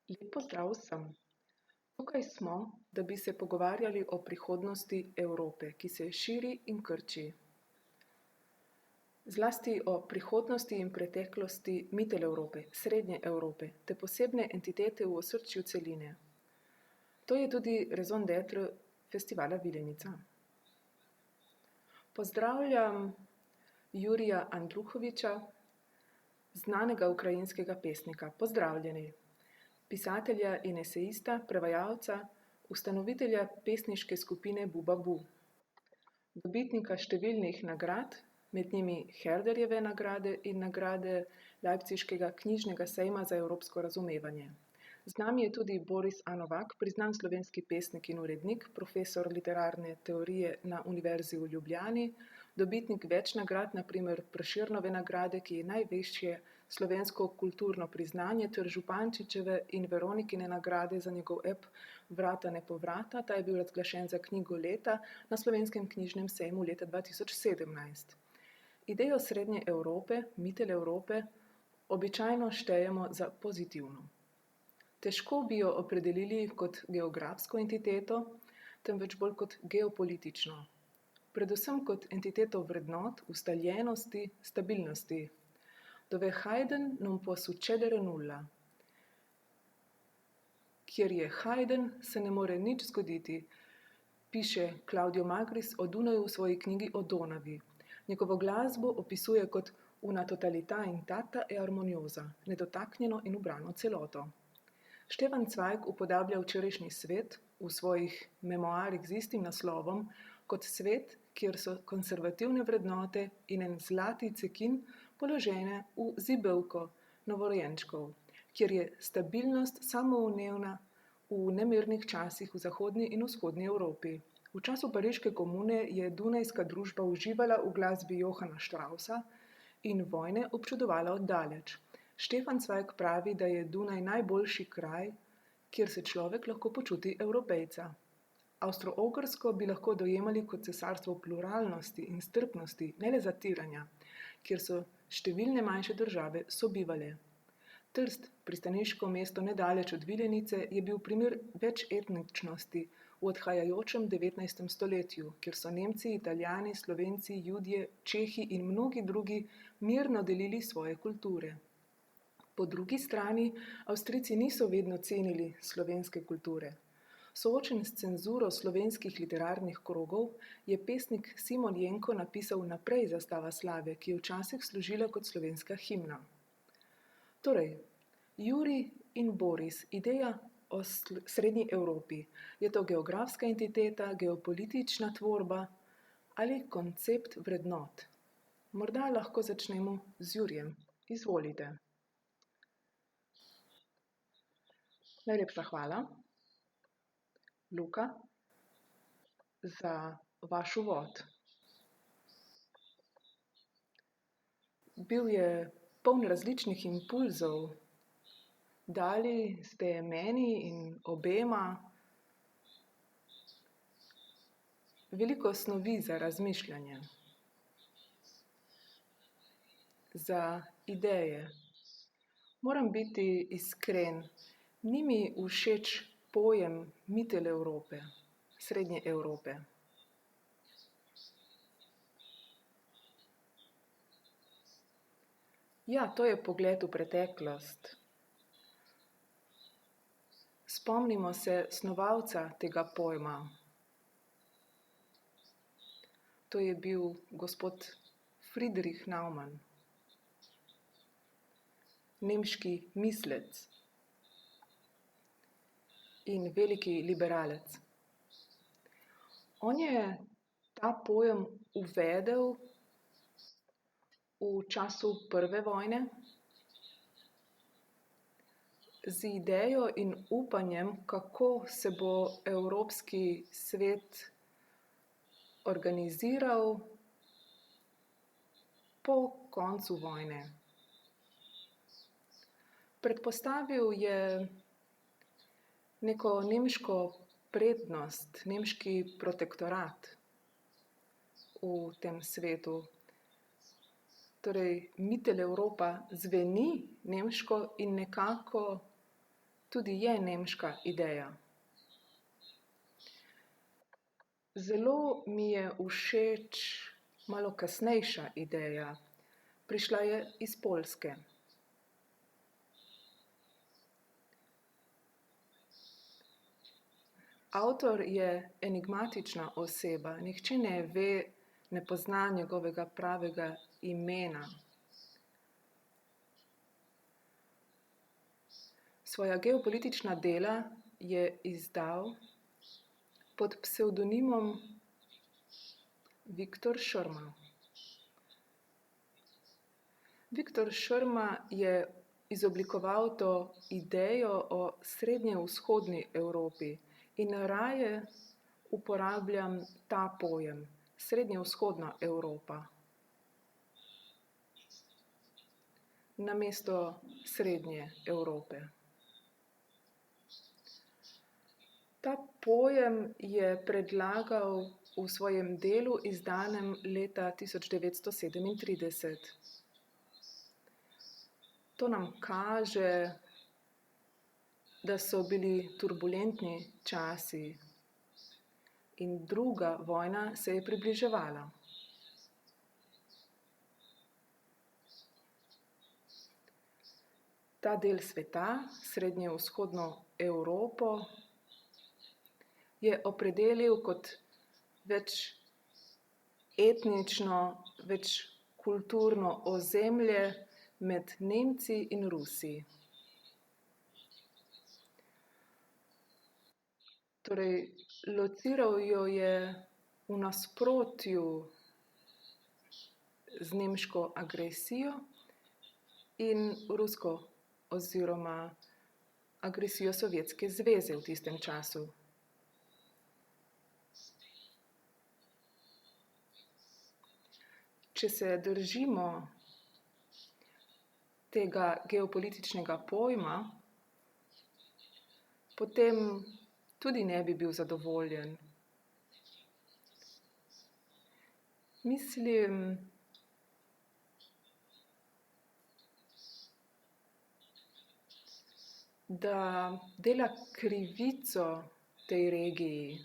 Lep pozdrav vsem. Tukaj smo, da bi se pogovarjali o prihodnosti Evrope, ki se širi in krči. Zlasti o prihodnosti in preteklosti Mitteleurope, Srednje Evrope, te posebne entitete v osrčju celine. To je tudi raison d'être festivala Vilenica. Pozdravljam Jurija Andruchoviča, znanega ukrajinskega pesnika. Pozdravljeni. Pisatelja in esejista, prevajalca, ustanovitelja pesniške skupine Bubabu. Dobitnika številnih nagrad, med njimi Herderjeve nagrade in nagrade Leipziškega knjižnega sejma za evropsko razumevanje. Z nami je tudi Boris A. Novak, priznan slovenski pesnik in urednik, profesor literarne teorije na Univerzi v Ljubljani, dobitnik več nagrad, na primer Prešernove nagrade, ki je najvišje slovensko kulturno priznanje, ter Župančičeve in Veronikine nagrade za njegov ep Vrata ne povrata. Ta je bil razglašen za knjigo leta na Slovenskem knjižnem sejmu leta 2017. Idejo Srednje Evrope, Mitteleurope, običajno štejemo za pozitivno. Težko bi jo opredelili kot geografsko entiteto, temveč bolj kot geopolitično. Predvsem kot entiteto vrednot, ustaljenosti, stabilnosti. Dove Haydn non può succedere nulla. Kjer je Haydn, se ne more nič zgoditi, piše Claudio Magris o Dunaju v svoji knjigi o Donavi. Njegovo glasbo opisuje kot una totalità intatta e armoniosa, nedotaknjeno in ubrano celoto. Štefan Zweig upodablja včerajšnji svet v svojih memoarjih z istim naslovom kot svet, kjer so konservativne vrednote in en zlati cekin položene v zibelko novorojenčkov, kjer je stabilnost samoumevna v nemirnih časih v zahodni in vzhodni Evropi. V času pariške komune je dunajska družba uživala v glasbi Johana Straussa in vojne občudovala od daleč. Štefan Zweig pravi, da je Dunaj najboljši kraj, kjer se človek lahko počuti Evropejca. Avstro-Ogrsko bi lahko dojemali kot cesarstvo pluralnosti in strpnosti, ne le zatiranja, kjer so številne manjše države sobivale. Trst, pristaniško mesto nedaleč od Vilenice, je bil primer večetničnosti v odhajajočem 19. stoletju, kjer so Nemci, Italijani, Slovenci, Judje, Čehi in mnogi drugi mirno delili svoje kulture. Po drugi strani, Avstrijci niso vedno cenili slovenske kulture. Soočen s cenzuro slovenskih literarnih krogov, je pesnik Simon Jenko napisal Naprej zastava slave, ki je včasih služila kot slovenska himna. Torej, Jurij in Boris, ideja o Srednji Evropi. Je to geografska entiteta, geopolitična tvorba ali koncept vrednot? Morda lahko začnemo z Jurijem. Izvolite. Najlepša hvala, Luka, za vaš uvod. Bil je poln različnih impulzov. Dali ste meni in obema veliko snovi za razmišljanje, za ideje. Moram biti iskren. Ni mi všeč pojem Mitteleurope, Srednje Evrope. Ja, to je pogled v preteklost. Spomnimo se snovalca tega pojma. To je bil gospod Friedrich Naumann, nemški mislec in veliki liberalec. On je ta pojem uvedel v času prve vojne z idejo in upanjem, kako se bo evropski svet organiziral po koncu vojne. Predpostavil je neko nemško prednost, nemški protektorat v tem svetu. Torej, Mitteleuropa zveni nemško in nekako tudi je nemška ideja. Zelo mi je všeč malo kasnejša ideja. Prišla je iz Poljske. Avtor je enigmatična oseba, nihče ne ve, ne pozna njegovega pravega imena. Svoja geopolitična dela je izdal pod psevdonimom Viktor Šrma. Viktor Šrma je izoblikoval to idejo o srednjevzhodni Evropi in raje uporabljam ta pojem, srednjevzhodna Evropa, namesto srednje Evrope. Ta pojem je predlagal v svojem delu, izdanem leta 1937. To nam kaže, da so bili turbulentni časi in druga vojna se je približevala. Ta del sveta, srednjevzhodno Evropo, je opredelil kot več etnično, več kulturno ozemlje med Nemci in Rusi. Torej, lociral jo je v nasprotju z nemško agresijo in rusko oziroma agresijo Sovjetske zveze v tistem času. Če se držimo tega geopolitičnega pojma, potem tudi ne bi bil zadovoljen. Mislim, da dela krivico tej regiji,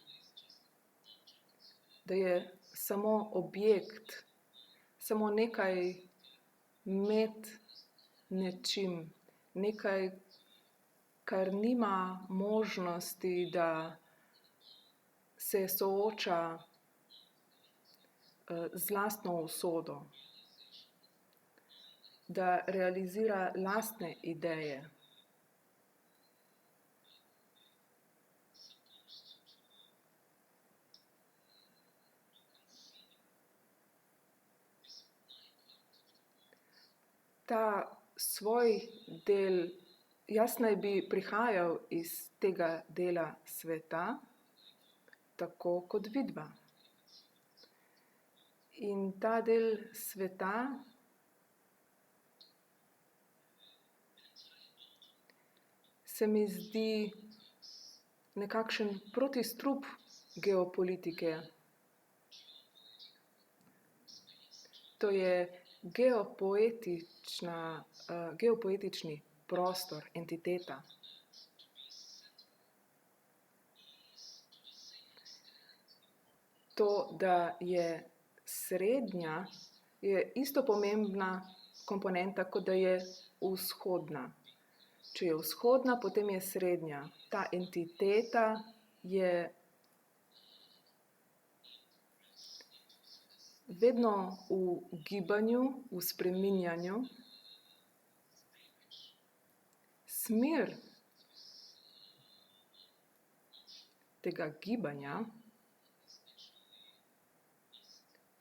da je samo objekt, samo nekaj med nečim, nekaj, kar nima možnosti, da se sooča z lastno usodo, da realizira lastne ideje. Ta svoj del, jaz naj bi prihajal iz tega dela sveta, tako kot vidva. In ta del sveta se mi zdi nekakšen protistrup geopolitike. To je geopoetični prostor, entiteta. To, da je srednja, je isto pomembna komponenta, kot da je vzhodna. Če je vzhodna, potem je srednja. Ta entiteta je vedno v gibanju, v spreminjanju. Smer tega gibanja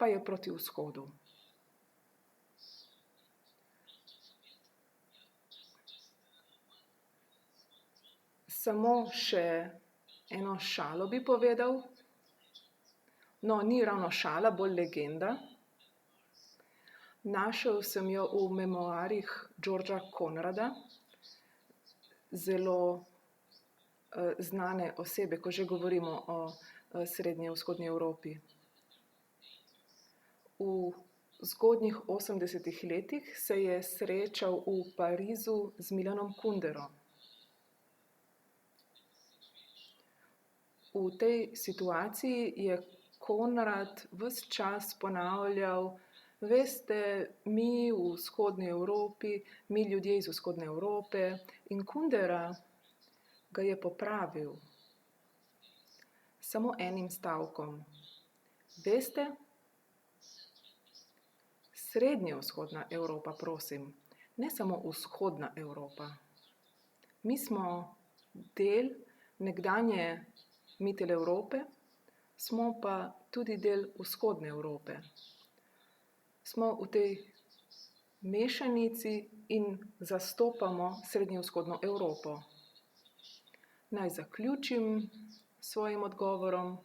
pa je proti vzhodu. Samo še eno šalo bi povedal. No, ni ravno šala, bolj legenda. Našel sem jo v memoarjih Georgea Conrada, zelo znane osebe, ko že govorimo o srednjevzhodni Evropi. V zgodnjih 80. letih se je srečal v Parizu z Milanom Kunderom. v tej situaciji je Konrad ves čas ponavljal, veste, mi v vzhodni Evropi, mi ljudje iz vzhodne Evrope, in Kundera ga je popravil samo enim stavkom. Veste, srednjevzhodna Evropa, prosim, ne samo vzhodna Evropa. Mi smo del nekdanje Mitteleurope, smo pa tudi del vzhodne Evrope. Smo v tej mešanici in zastopamo srednjevzhodno Evropo. Naj zaključim s svojim odgovorom.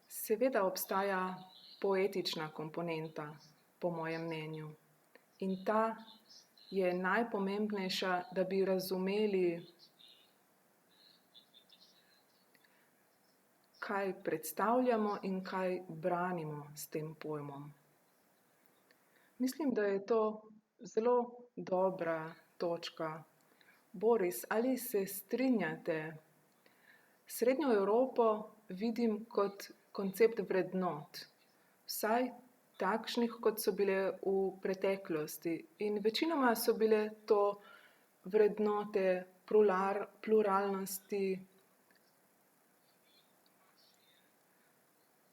Seveda obstaja poetična komponenta, po mojem mnenju. In ta je najpomembnejša, da bi razumeli, kaj predstavljamo in kaj branimo s tem pojmom. Mislim, da je to zelo dobra točka. Boris, ali se strinjate? Srednjo Evropo vidim kot koncept vrednot, vsaj takšnih, kot so bile v preteklosti. In večinoma so bile to vrednote pluralnosti.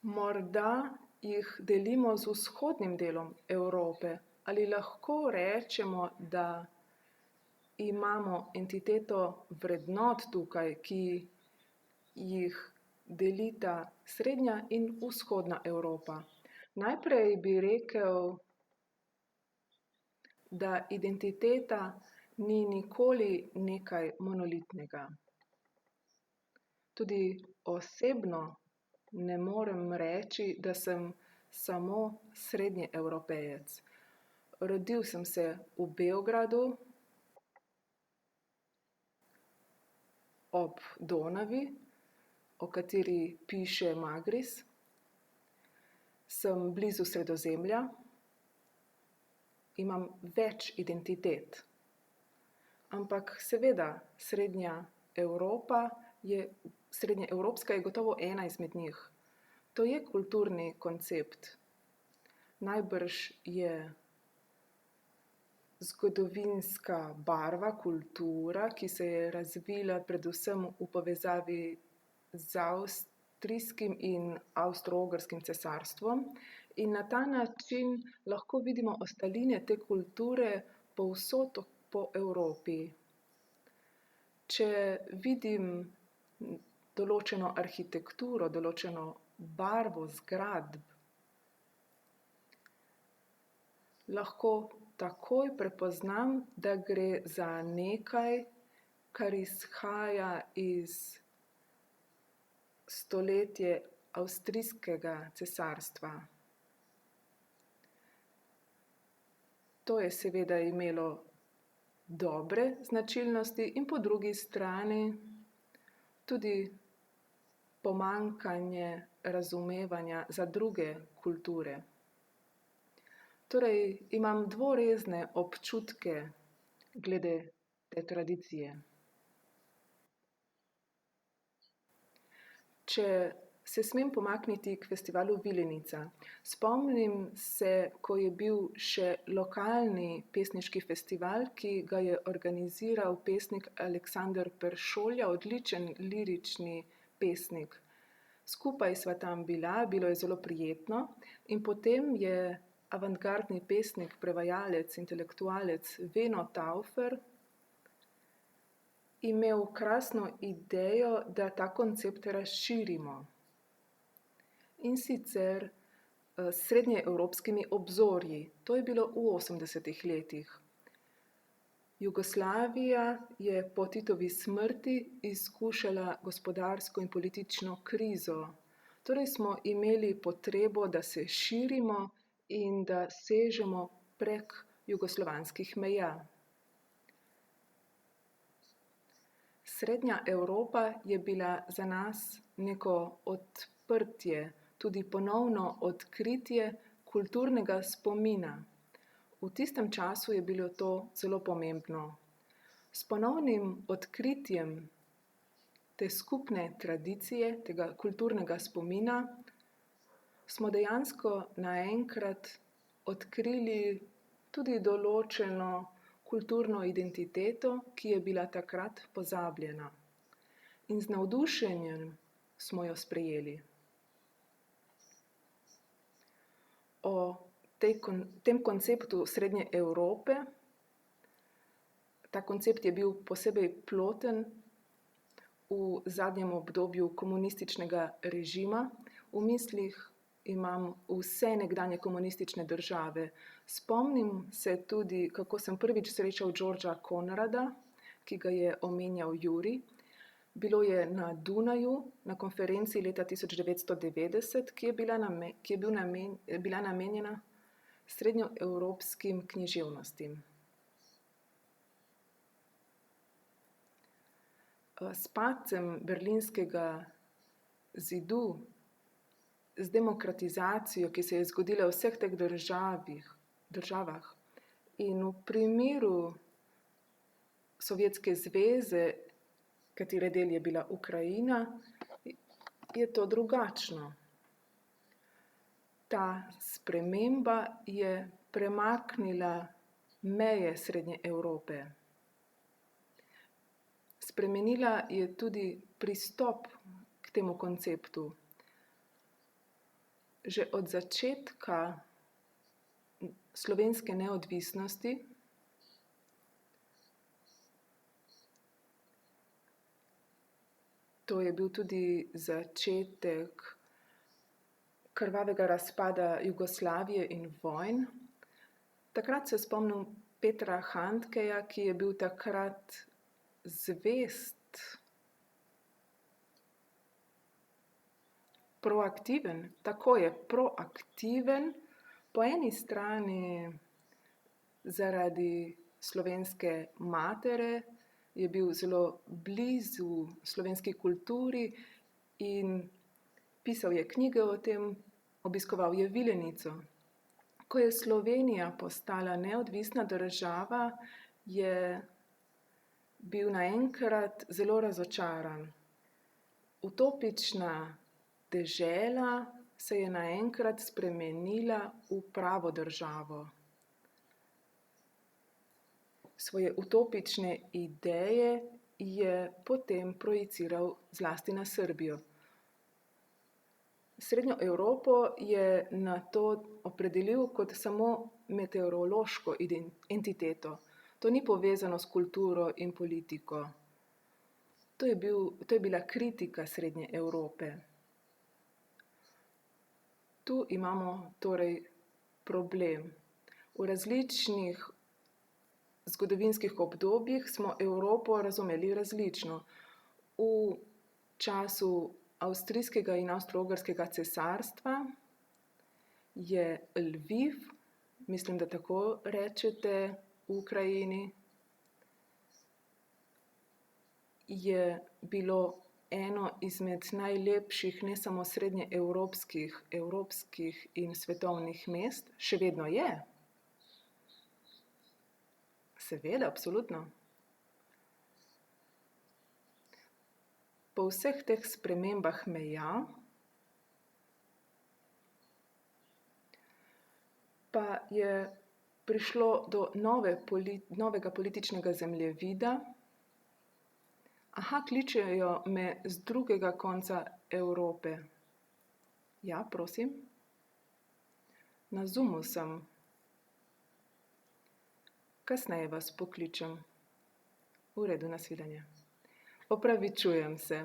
Morda jih delimo z vzhodnim delom Evrope. Ali lahko rečemo, da imamo entiteto vrednot tukaj, ki jih delita srednja in vzhodna Evropa? Najprej bi rekel, da identiteta ni nikoli nekaj monolitnega. Tudi osebno ne morem reči, da sem samo srednjeevropejec. Rodil sem se v Beogradu ob Donavi, o kateri piše Magris. Sem blizu Sredozemlja, imam več identitet. Ampak seveda, srednjeevropska je gotovo ena izmed njih. To je kulturni koncept. Najbrž je zgodovinska barva, kultura, ki se je razvila predvsem v povezavi z avstrijskim in avstro-ogrskim cesarstvom. In na ta način lahko vidimo ostaline te kulture povsod po Evropi. Če vidim določeno arhitekturo, določeno barvo zgradb, lahko takoj prepoznam, da gre za nekaj, kar izhaja iz stoletja avstrijskega cesarstva. To je seveda imelo dobre značilnosti in po drugi strani tudi pomanjkanje razumevanja za druge kulture. Torej, imam dvorezne občutke glede te tradicije. Če se smem pomakniti k festivalu Vilenica. Spomnim se, ko je bil še lokalni pesniški festival, ki ga je organiziral pesnik Aleksander Peršolja, odličen lirični pesnik. Skupaj sva tam bila, bilo je zelo prijetno in potem je avantgardni pesnik, prevajalec, intelektualec Veno Taufer imel krasno idejo, da ta koncept razširimo. In sicer s srednjeevropskimi obzorji. To je bilo v 80. letih. Jugoslavija je po Titovi smrti izkušala gospodarsko in politično krizo. Torej smo imeli potrebo, da se širimo in da sežemo prek jugoslovanskih meja. Srednja Evropa je bila za nas neko odprtje, tudi ponovno odkritje kulturnega spomina. V tistem času je bilo to zelo pomembno. S ponovnim odkritjem te skupne tradicije, tega kulturnega spomina, smo dejansko naenkrat odkrili tudi določeno kulturno identiteto, ki je bila takrat pozabljena. In z navdušenjem smo jo sprejeli. O tem konceptu Srednje Evrope, ta koncept je bil posebej ploten v zadnjem obdobju komunističnega režima. V mislih imam vse nekdanje komunistične države. Spomnim se tudi, kako sem prvič srečal Georgea Conrada, ki ga je omenjal Jurij. Bilo je na Dunaju, na konferenci leta 1990, ki je bila namenjena srednjoevropskim književnostim. S padcem berlinskega zidu, z demokratizacijo, ki se je zgodila v vseh teh državah, in v primeru Sovjetske zveze, katere del je bila Ukrajina, je to drugačno. Ta sprememba je premaknila meje Srednje Evrope. Spremenila je tudi pristop k temu konceptu. Že od začetka slovenske neodvisnosti to je bil tudi začetek krvavega razpada Jugoslavije in vojn. Takrat se spomnim Petra Handkeja, ki je bil takrat zvest, proaktiven, tako je, proaktiven, po eni strani zaradi slovenske matere, je bil zelo blizu slovenski kulturi in pisal je knjige o tem, obiskoval je Vilenico. Ko je Slovenija postala neodvisna država, je bil naenkrat zelo razočaran. Utopična dežela se je naenkrat spremenila v pravo državo. Svoje utopične ideje je potem projiciral zlasti na Srbijo. Srednjo Evropo je nato opredelil kot samo meteorološko entiteto. To ni povezano s kulturo in politiko. To je bila kritika Srednje Evrope. Tu imamo torej problem. V različnih zgodovinskih obdobjih smo Evropo razumeli različno. V času Avstrijskega in Avstro-Ogrskega cesarstva je Lviv, mislim, da tako rečete v Ukrajini, je bilo eno izmed najlepših, ne samo srednjeevropskih, evropskih in svetovnih mest, še vedno je. Seveda, absolutno. Po vseh teh spremembah meja pa je prišlo do novega političnega zemljevida. Aha, kličejo me z drugega konca Evrope. Ja, prosim. Na Zoomu sem. Kasneje vas pokličem. V redu, nasvidenje. Opravičujem se.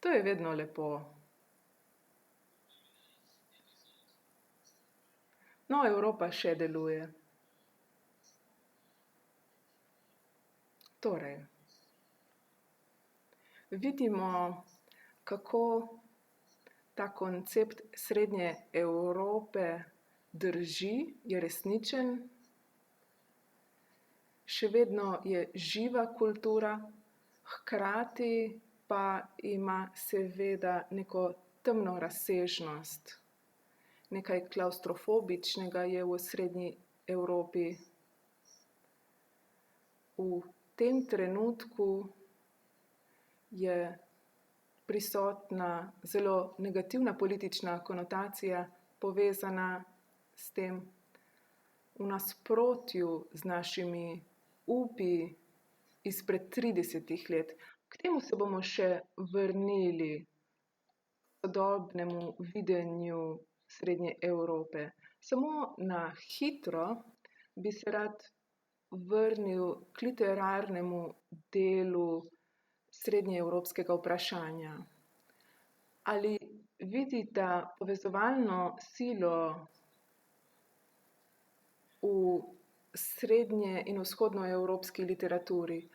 To je vedno lepo. No, Evropa še deluje. Torej, vidimo, kako ta koncept Srednje Evrope drži, je resničen. Še vedno je živa kultura, hkrati pa ima seveda neko temno razsežnost. Nekaj klavstrofobičnega je v Srednji Evropi. v tem trenutku je prisotna zelo negativna politična konotacija povezana s tem, v nasprotju z našimi upi izpred 30 let. K temu se bomo še vrnili, sodobnemu videnju Srednje Evrope. Samo na hitro bi se rad vrnil k literarnemu delu srednjeevropskega vprašanja. Ali vidite povezovalno silo v srednje- in vzhodnoevropski literaturi,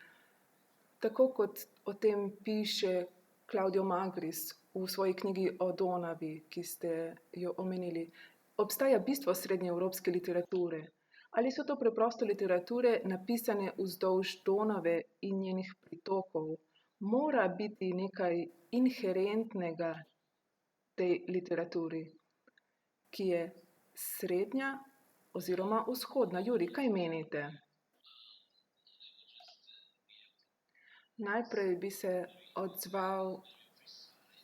tako kot o tem piše Claudio Magris v svoji knjigi o Donavi, ki ste jo omenili? Obstaja bistvo srednjeevropske literature? Ali so to preprosto literature napisane vzdolž Donave in njenih pritokov? Mora biti nekaj inherentnega tej literaturi, ki je srednja oziroma vzhodna. Jurij, kaj menite? Najprej bi se odzval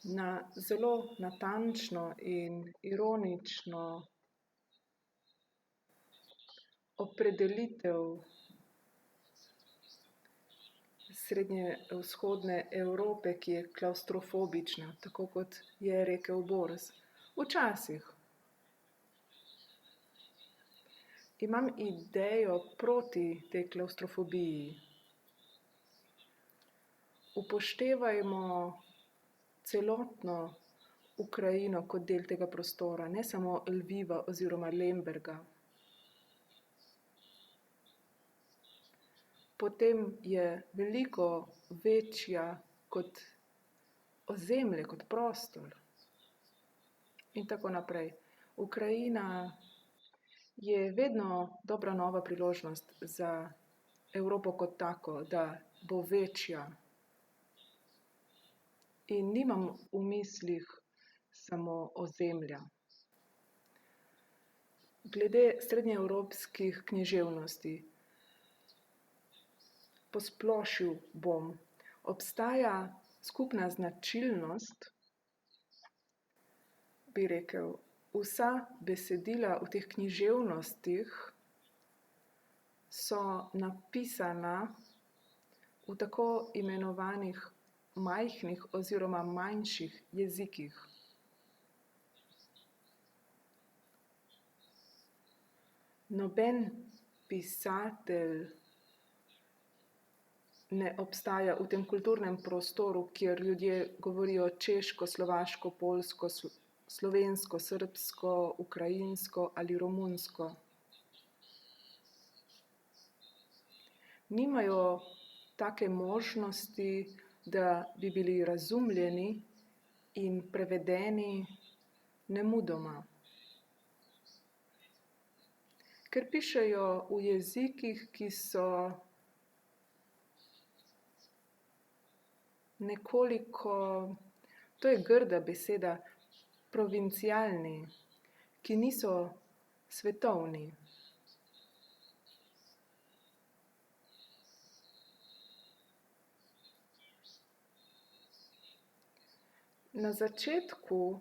na zelo natančno in ironično opredelitev srednjevzhodne Evrope, ki je klavstrofobična, tako kot je rekel Boris. Včasih imam idejo proti tej klavstrofobiji. Upoštevajmo celotno Ukrajino kot del tega prostora, ne samo Lviva oziroma Lemberga. Potem je veliko večja kot ozemlje, kot prostor in tako naprej. Ukrajina je vedno dobra nova priložnost za Evropo kot tako, da bo večja. In nimam v mislih samo ozemlja. Glede srednjeevropskih književnosti, posplošil bom. Obstaja skupna značilnost, bi rekel, vsa besedila v teh književnostih so napisana v tako imenovanih majhnih oziroma manjših jezikih. Noben pisatelj ne obstaja v tem kulturnem prostoru, kjer ljudje govorijo češko, slovaško, poljsko, slovensko, srbsko, ukrajinsko ali romunsko. Nimajo take možnosti, da bi bili razumljeni in prevedeni nemudoma. Ker pišejo v jezikih, ki so nekoliko, to je grda beseda, provincialni, ki niso svetovni. Na začetku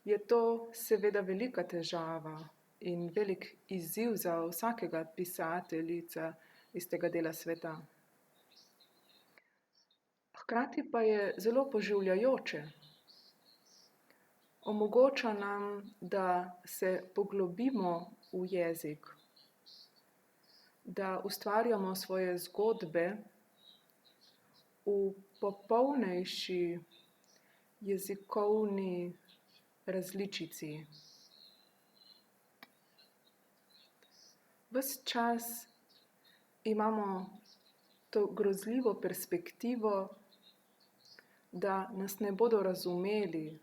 je to seveda velika težava in velik izziv za vsakega pisateljica iz tega dela sveta. Hkrati pa je zelo poživljajoče. Omogoča nam, da se poglobimo v jezik, da ustvarjamo svoje zgodbe v popolnejši jezikovni različici. Ves čas imamo to grozljivo perspektivo, da nas ne bodo razumeli,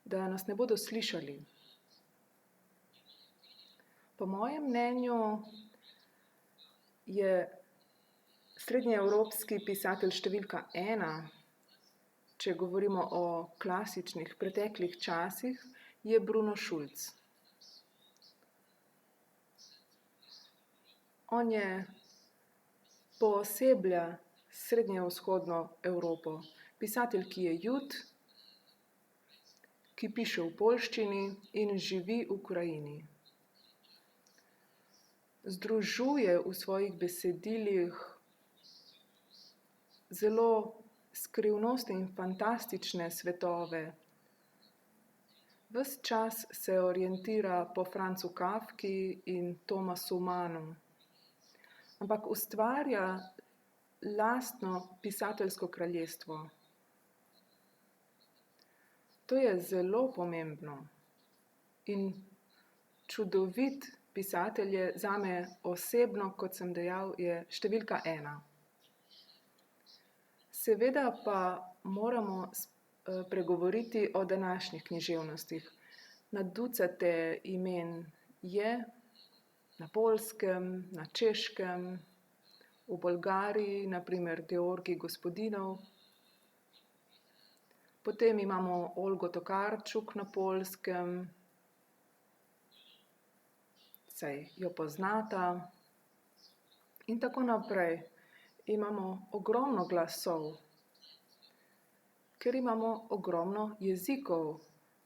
da nas ne bodo slišali. Po mojem mnenju je srednjeevropski pisatelj številka 1, če govorimo o klasičnih preteklih časih, je Bruno Schulz. On je pooseblja srednjevzhodno Evropo. Pisatelj, ki je Jud, ki piše v poljščini in živi v Ukrajini. Združuje v svojih besedilih zelo skrivnostne in fantastične svetove. Ves čas se orientira po Franzu Kafki in Thomasu Mannu, ampak ustvarja lastno pisateljsko kraljestvo. To je zelo pomembno in čudovit pisatelj je zame osebno, kot sem dejal, je številka 1. Seveda pa moramo pregovoriti o današnjih književnostih. Na ducate imen je na Poljskem, na Češkem, v Bolgariji, na primer Georgij Gospodinov. Potem imamo Olgo Tokarczuk na Poljskem, saj jo poznata. In tako naprej. Imamo ogromno glasov, ker imamo ogromno jezikov.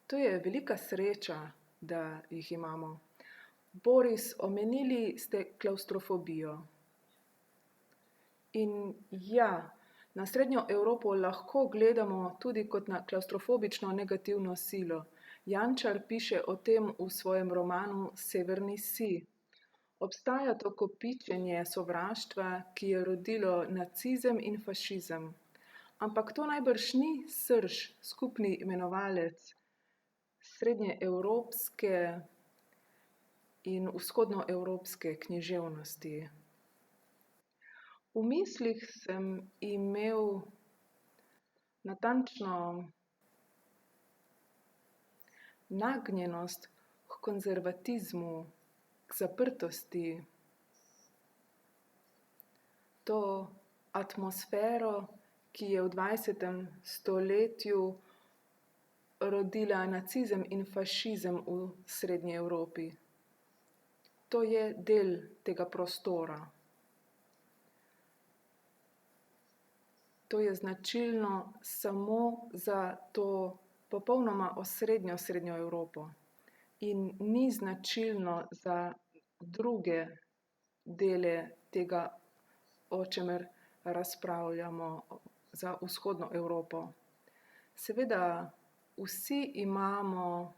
To je velika sreča, da jih imamo. Boris, omenili ste klavstrofobijo. In ja, na Srednjo Evropo lahko gledamo tudi kot na klavstrofobično negativno silo. Jančar piše o tem v svojem romanu Severni sij. Obstaja to kopičenje sovraštva, ki je rodilo nacizem in fašizem. Ampak to najbrž ni srž, skupni imenovalec srednjeevropske in vzhodnoevropske književnosti. V mislih sem imel natančno nagnjenost k konzervatizmu, k zaprtosti, to atmosfero, ki je v 20. stoletju rodila nacizem in fašizem v Srednji Evropi. To je del tega prostora. To je značilno samo za to popolnoma osrednjo Srednjo Evropo in ni značilno za druge dele tega, o čemer razpravljamo, za vzhodno Evropo. Seveda vsi imamo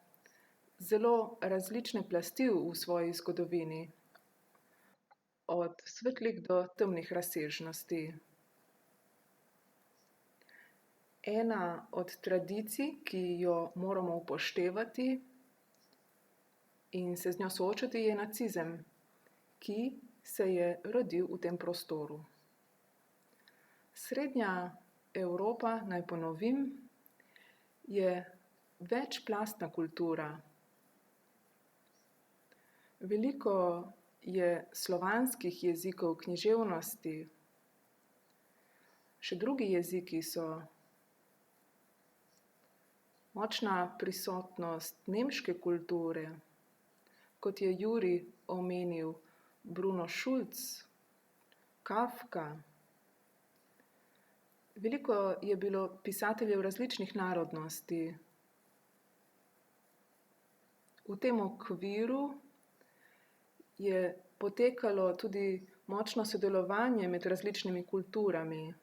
zelo različne plasti v svoji zgodovini, od svetlih do temnih razsežnosti. Ena od tradicij, ki jo moramo upoštevati in se z njo soočati, je nacizem, ki se je rodil v tem prostoru. Srednja Evropa, naj ponovim, je večplastna kultura. Veliko je slovanskih jezikov književnosti, še drugi jeziki so. Močna prisotnost nemške kulture, kot je Juri omenil, Bruno Schulz, Kafka. Veliko je bilo pisateljev različnih narodnosti. V tem okviru je potekalo tudi močno sodelovanje med različnimi kulturami.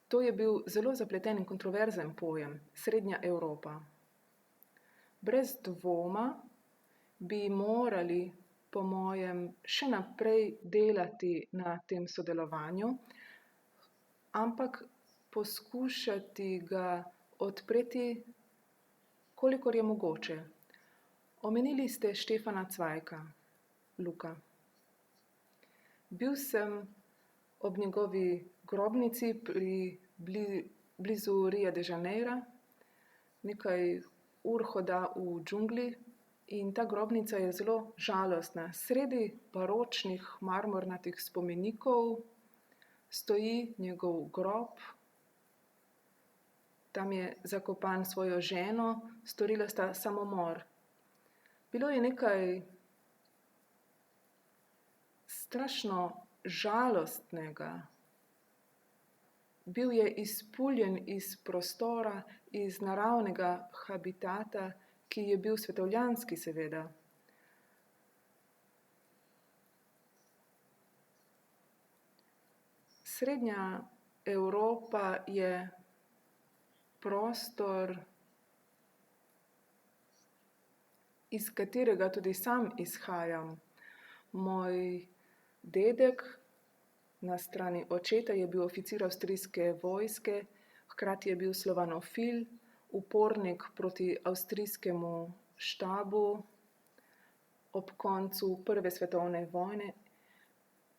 To je bil zelo zapleten in kontroverzen pojem, Srednja Evropa. Brez dvoma bi morali, po mojem, še naprej delati na tem sodelovanju, ampak poskušati ga odpreti, kolikor je mogoče. Omenili ste Štefana Cvajka, Luka. Bil sem ob njegovi grobnici blizu Ria de Janeira, nekaj ur hoda v džungli, in ta grobnica je zelo žalostna. Sredi baročnih marmornatih spomenikov stoji njegov grob. Tam je zakopan svojo ženo, storila sta samomor. Bilo je nekaj strašno žalostnega. Bil je izpuljen iz prostora, iz naravnega habitata, ki je bil svetovljanski, seveda. Srednja Evropa je prostor, iz katerega tudi sam izhajam. Moj dedek na strani očeta je bil oficir avstrijske vojske, hkrati je bil slovanofil, upornik proti avstrijskemu štabu ob koncu Prve svetovne vojne,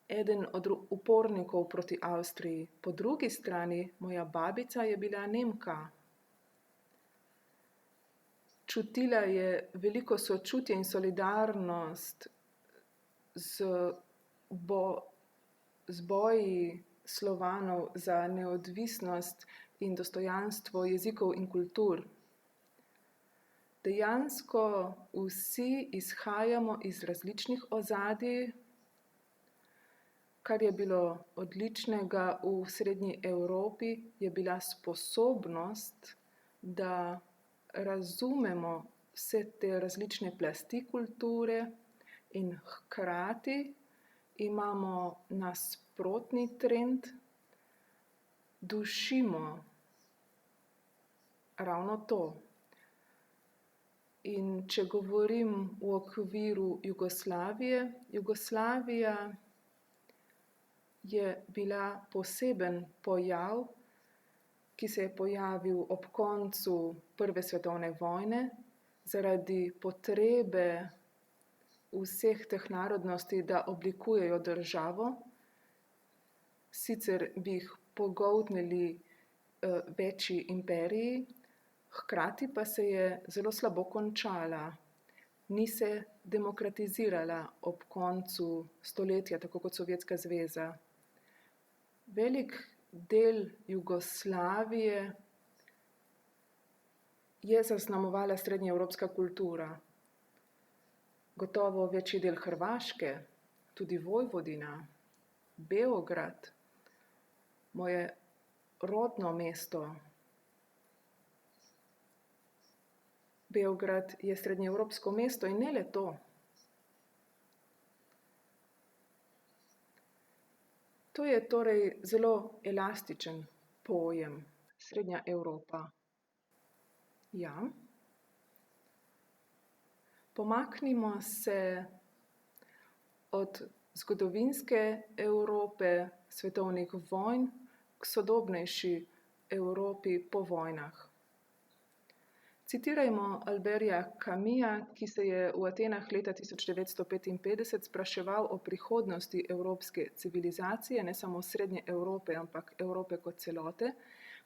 eden od upornikov proti Avstriji. Po drugi strani, moja babica je bila Nemka. Čutila je veliko sočutje in solidarnost z boji Slovanov za neodvisnost in dostojanstvo jezikov in kultur. Dejansko vsi izhajamo iz različnih ozadij. Kar je bilo odličnega v Srednji Evropi, je bila sposobnost, da razumemo vse te različne plasti kulture in hkrati imamo nasprotni trend, dušimo ravno to. In če govorim v okviru Jugoslavije, Jugoslavija je bila poseben pojav, ki se je pojavil ob koncu Prve svetovne vojne zaradi potrebe vseh teh narodnosti, da oblikujejo državo. Sicer bi jih pogoltnili večji imperiji, hkrati pa se je zelo slabo končala. Ni se demokratizirala ob koncu stoletja, tako kot Sovjetska zveza. Velik del Jugoslavije je zaznamovala srednjeevropska kultura. Gotovo večji del Hrvaške, tudi Vojvodina, Beograd, moje rodno mesto. Beograd je srednjeevropsko mesto in ne le to. To je torej zelo elastičen pojem, Srednja Evropa. Ja. Pomaknimo se od zgodovinske Evrope, svetovnih vojn, k sodobnejši Evropi po vojnah. Citirajmo Alberta Camusa, ki se je v Atenah leta 1955 spraševal o prihodnosti evropske civilizacije, ne samo Srednje Evrope, ampak Evrope kot celote.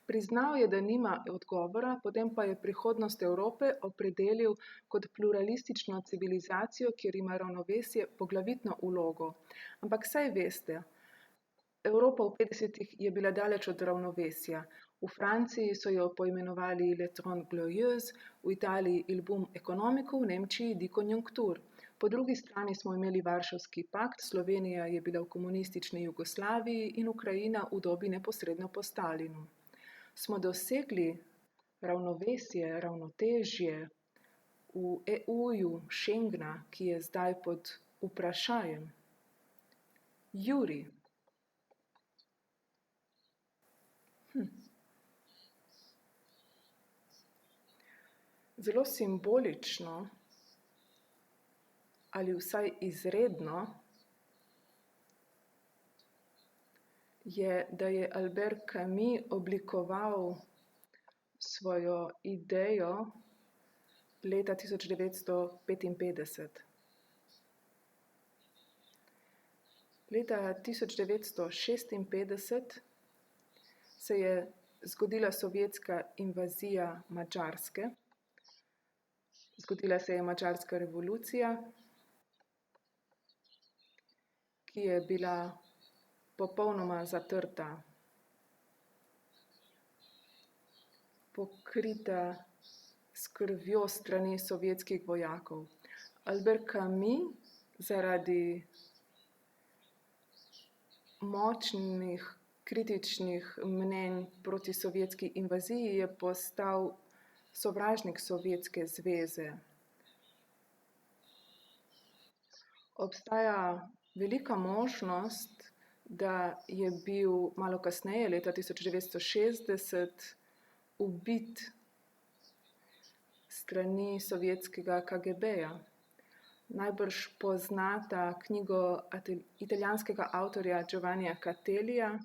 Priznal je, da nima odgovora, potem pa je prihodnost Evrope opredelil kot pluralistično civilizacijo, kjer ima ravnovesje poglavitno vlogo. Ampak saj veste, Evropa v 50-ih je bila daleč od ravnovesja. V Franciji so jo poimenovali Le Trente Glorieuse, v Italiji Il Boom Economico, v Nemčiji Die Konjunktur. Po drugi strani smo imeli Varšavski pakt, Slovenija je bila v komunistični Jugoslaviji in Ukrajina v dobi neposredno po Stalinu. Smo dosegli ravnovesje, ravnotežje v EU-ju, Schengna, ki je zdaj pod vprašajem. Juri. Zelo simbolično ali vsaj izredno je, da je Albert Camus oblikoval svojo idejo leta 1955. Leta 1956 se je zgodila sovjetska invazija Madžarske. Zgodila se je Madžarska revolucija, ki je bila popolnoma zatrta, pokrita s krvjo strani sovjetskih vojakov. Albert Camus zaradi močnih kritičnih mnenj proti sovjetski invaziji je postal sovražnik Sovjetske zveze. Obstaja velika možnost, da je bil malo kasneje, leta 1960, ubit strani sovjetskega KGB-ja. Najbrž poznata knjigo italijanskega avtorja Giovannija Catellija.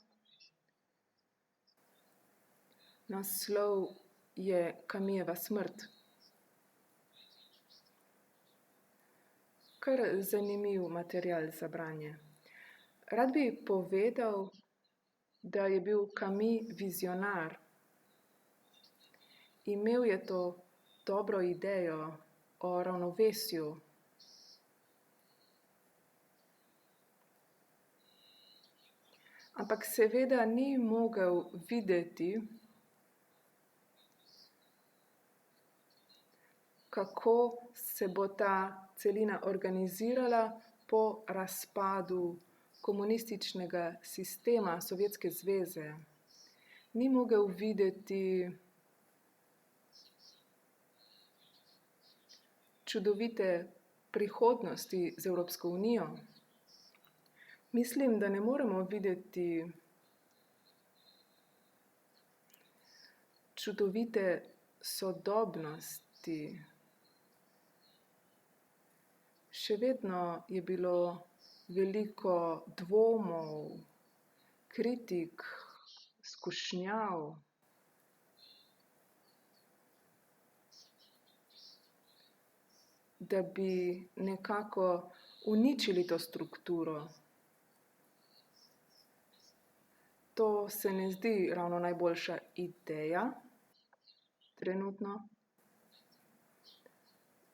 Naslov je Camijeva smrt. Kar zanimiv material za branje. Rad bi povedal, da je bil Camus vizionar. Imel je to dobro idejo o ravnovesju. Ampak seveda ni mogel videti, kako se bo ta celina organizirala po razpadu komunističnega sistema Sovjetske zveze. Ni mogel videti čudovite prihodnosti z Evropsko unijo. Mislim, da ne moremo videti čudovite sodobnosti. Še vedno je bilo veliko dvomov, kritik, skušnjav. Da bi nekako uničili to strukturo. To se ne zdi ravno najboljša ideja trenutno.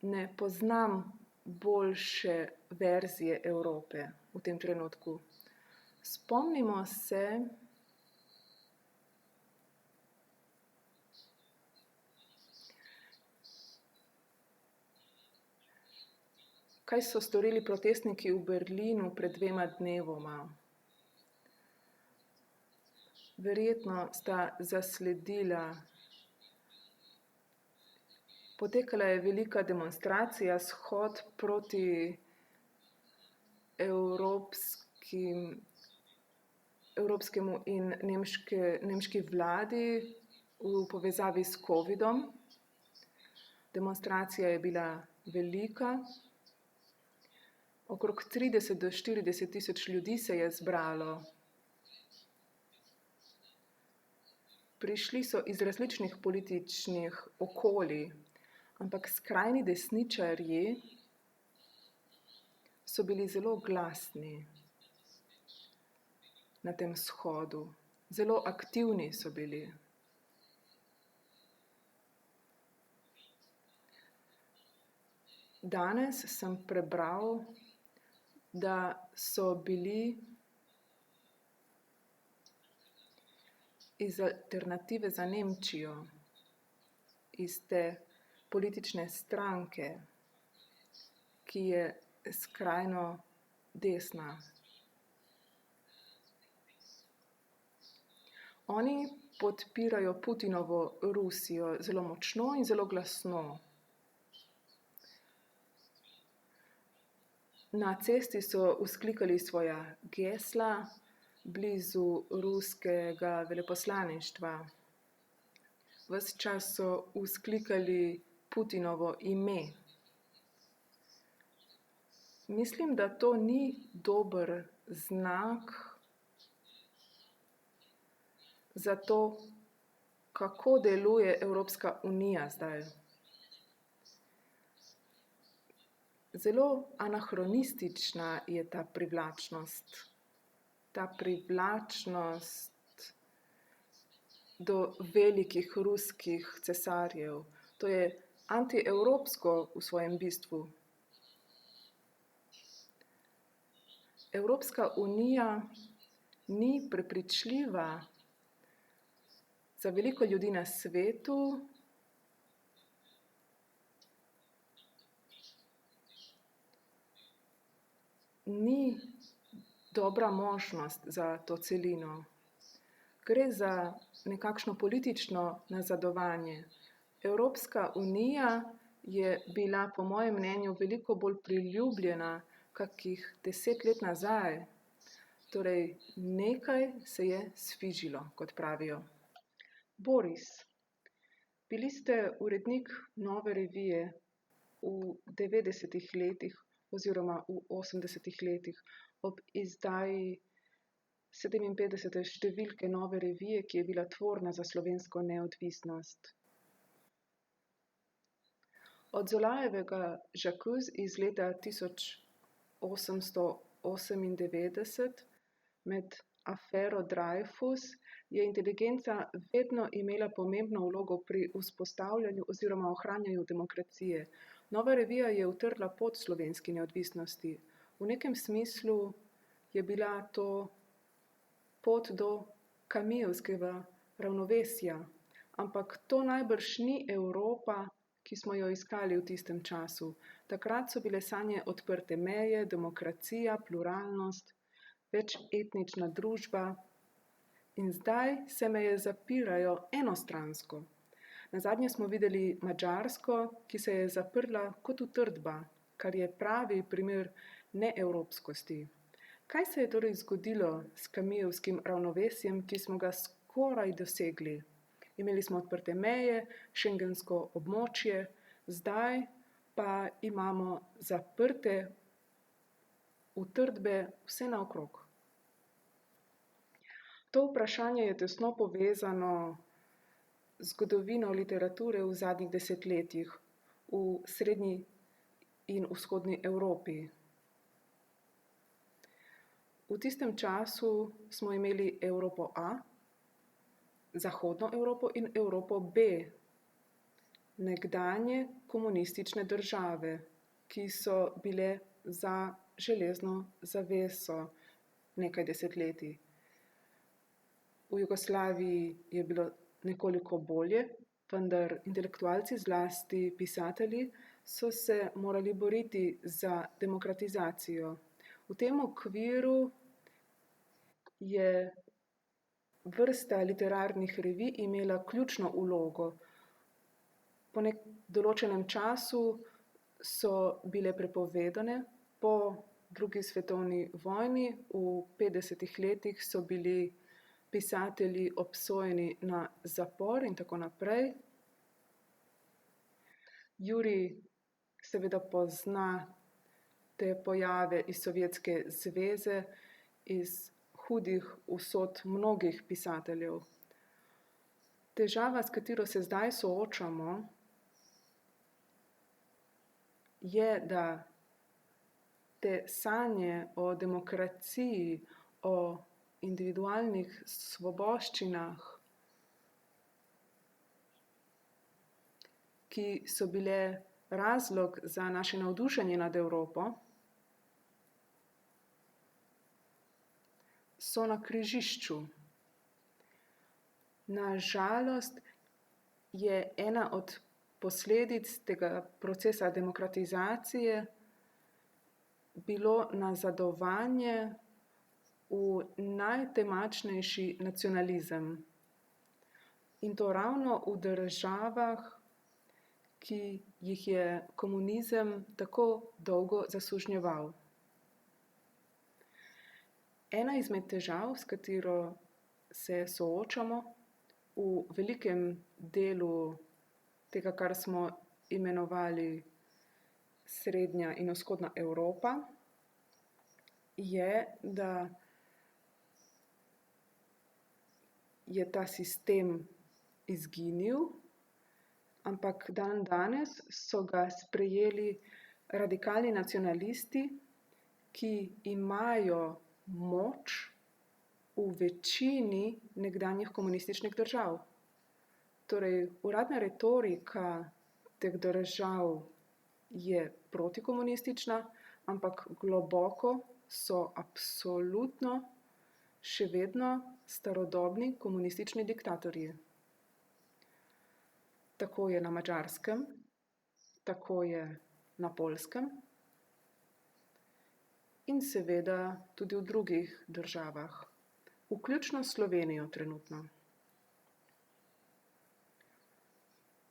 Ne poznam boljše verzije Evrope v tem trenutku. Spomnimo se, kaj so storili protestniki v Berlinu pred 2 dnevoma. Verjetno sta zasledila. Potekala je velika demonstracija, shod proti evropskemu in nemški vladi v povezavi s covidom. Demonstracija je bila velika. Okrog 30 do 40 tisoč ljudi se je zbralo. Prišli so iz različnih političnih okolij. Ampak skrajni desničarji so bili zelo glasni na tem shodu. Zelo aktivni so bili. Danes sem prebral, da so bili iz Alternative za Nemčijo, iz te politične stranke, ki je skrajno desna. Oni podpirajo Putinovo Rusijo zelo močno in zelo glasno. Na cesti so vzklikali svoja gesla blizu ruskega veleposlaništva. Ves čas so vzklikali Putinovo ime. Mislim, da to ni dober znak za to, kako deluje Evropska unija zdaj. Zelo anahronistična je ta privlačnost. Ta privlačnost do velikih ruskih cesarjev. To je antievropsko v svojem bistvu. Evropska unija ni prepričljiva za veliko ljudi na svetu, ni dobra možnost za to celino. Gre za nekakšno politično nazadovanje. Evropska unija je bila po mojem mnenju veliko bolj priljubljena kakih 10 let nazaj. Torej, nekaj se je sfižilo, kot pravijo. Boris, bili ste urednik Nove revije v 90-ih letih oziroma v 80-ih letih ob izdaji 57. številke Nove revije, ki je bila tvorna za slovensko neodvisnost. Od Zolajevega J'accuse iz leta 1898 med afero Dreyfus je inteligenca vedno imela pomembno vlogo pri vzpostavljanju oziroma ohranjanju demokracije. Nova revija je utrla pot slovenski neodvisnosti. V nekem smislu je bila to pot do Camillovskega ravnovesja, ampak to najbrž ni Evropa, ki smo jo iskali v tistem času. Takrat so bile sanje odprte meje, demokracija, pluralnost, večetnična družba in zdaj se meje zapirajo enostransko. Nazadnje smo videli Madžarsko, ki se je zaprla kot utrdba, kar je pravi primer neevropskosti. Kaj se je torej zgodilo s Camillovskim ravnovesjem, ki smo ga skoraj dosegli? Imeli smo odprte meje, šengensko območje, zdaj pa imamo zaprte utrdbe vse naokrog. To vprašanje je tesno povezano z zgodovino literature v zadnjih desetletjih v srednji in vzhodni Evropi. V tistem času smo imeli Evropo A, Zahodno Evropo in Evropo B, nekdanje komunistične države, ki so bile za železno zaveso nekaj desetletij. V Jugoslaviji je bilo nekoliko bolje, vendar intelektualci, zlasti pisatelji, so se morali boriti za demokratizacijo. V tem okviru je vrsta literarnih revij imela ključno vlogo. Po določenem času so bile prepovedane, po drugi svetovni vojni v 50. letih so bili pisatelji obsojeni na zapor in tako naprej. Jurij seveda pozna te pojave iz Sovjetske zveze, iz hudih usod mnogih pisateljev. Težava, s katero se zdaj soočamo, je, da te sanje o demokraciji, o individualnih svoboščinah, ki so bile razlog za naše navdušenje nad Evropo, so na križišču. Na žalost je ena od posledic tega procesa demokratizacije bilo nazadovanje v najtemačnejši nacionalizem. In to ravno v državah, ki jih je komunizem tako dolgo zasužnjeval. Ena izmed težav, s katero se soočamo v velikem delu tega, kar smo imenovali Srednja in Vzhodna Evropa, je, da je ta sistem izginil, ampak dandanes so ga sprejeli radikalni nacionalisti, ki imajo moč v večini nekdanjih komunističnih držav. Torej, uradna retorika teh držav je protikomunistična, ampak globoko so absolutno še vedno starodobni komunistični diktatorji. Tako je na Madžarskem, tako je na Poljskem in seveda tudi v drugih državah, vključno s Slovenijo trenutno.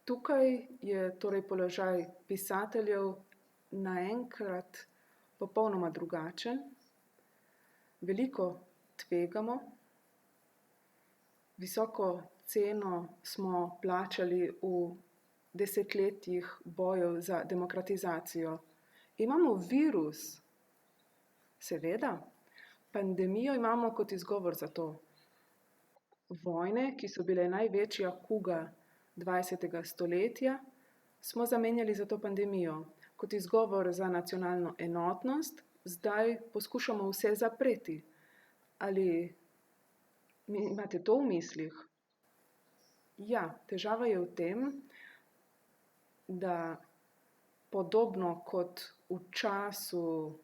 Tukaj je torej položaj pisateljev naenkrat popolnoma drugačen, veliko tvegamo, visoko ceno smo plačali v desetletjih bojev za demokratizacijo. Imamo virus, seveda, pandemijo imamo kot izgovor za to. Vojne, ki so bile največja kuga 20. stoletja, smo zamenjali za to pandemijo. Kot izgovor za nacionalno enotnost, zdaj poskušamo vse zapreti. Ali imate to v mislih? Ja, težava je v tem, da podobno kot v času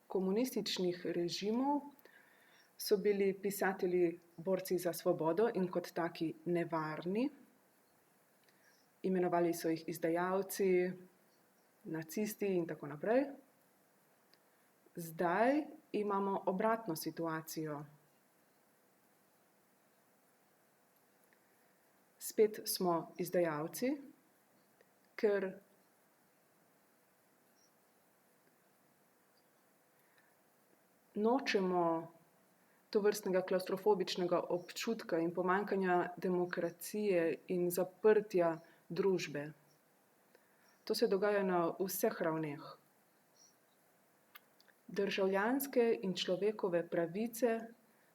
komunističnih režimov so bili pisatelji borci za svobodo in kot taki nevarni. Imenovali so jih izdajalci, nacisti in tako naprej. Zdaj imamo obratno situacijo. Spet smo izdajalci, ker nočemo tovrstnega klavstrofobičnega občutka in pomanjkanja demokracije in zaprtja družbe. To se dogaja na vseh ravneh. Državljanske in človekove pravice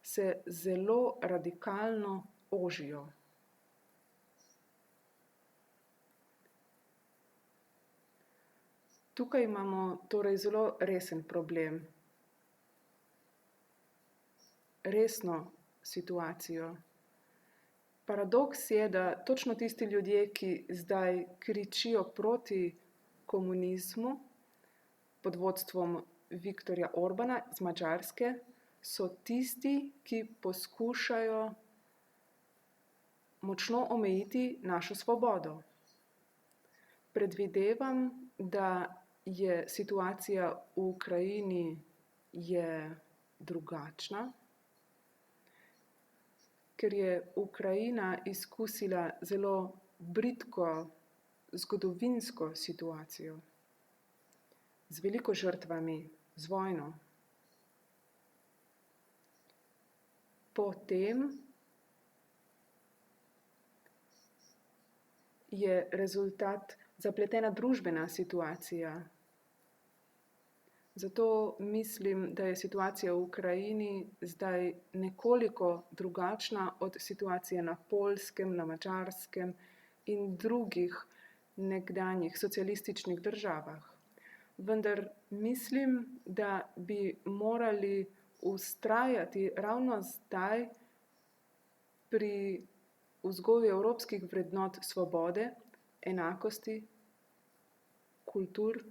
se zelo radikalno ožijo. Tukaj imamo torej zelo resen problem, resno situacijo. Paradoks je, da točno tisti ljudje, ki zdaj kričijo proti komunizmu pod vodstvom Viktorja Orbana z Madžarske, so tisti, ki poskušajo močno omejiti našo svobodo. Predvidevam, da je situacija v Ukrajini drugačna, ker je Ukrajina izkusila zelo bridko zgodovinsko situacijo, z veliko žrtvami, z vojno. Potem je rezultat zapletena družbena situacija. Zato mislim, da je situacija v Ukrajini zdaj nekoliko drugačna od situacije na Poljskem, na Madžarskem in drugih nekdanjih socialističnih državah. Vendar mislim, da bi morali vztrajati ravno zdaj pri vzgoju evropskih vrednot svobode, enakosti, kultur.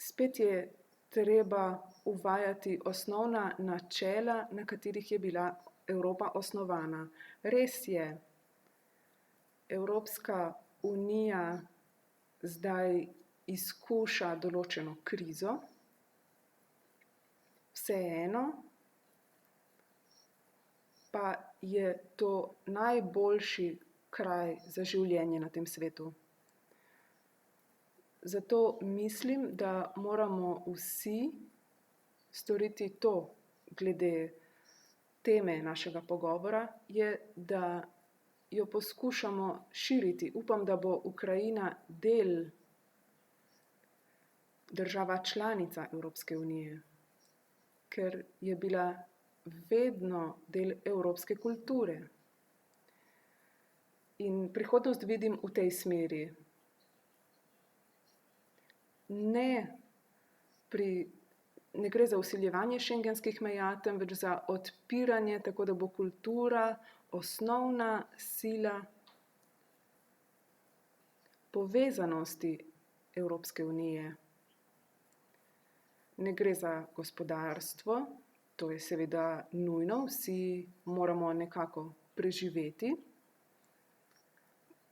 Spet je treba uvajati osnovna načela, na katerih je bila Evropa osnovana. Res je, Evropska unija zdaj izkuša določeno krizo, vseeno pa je to najboljši kraj za življenje na tem svetu. Zato mislim, da moramo vsi storiti to, glede teme našega pogovora, je, da jo poskušamo širiti. Upam, da bo Ukrajina država članica Evropske unije, ker je bila vedno del evropske kulture. In prihodnost vidim v tej smeri. Ne gre za vsiljevanje šengenskih meja, temveč za odpiranje, tako da bo kultura osnovna sila povezanosti Evropske unije. Ne gre za gospodarstvo, to je seveda nujno, vsi moramo nekako preživeti,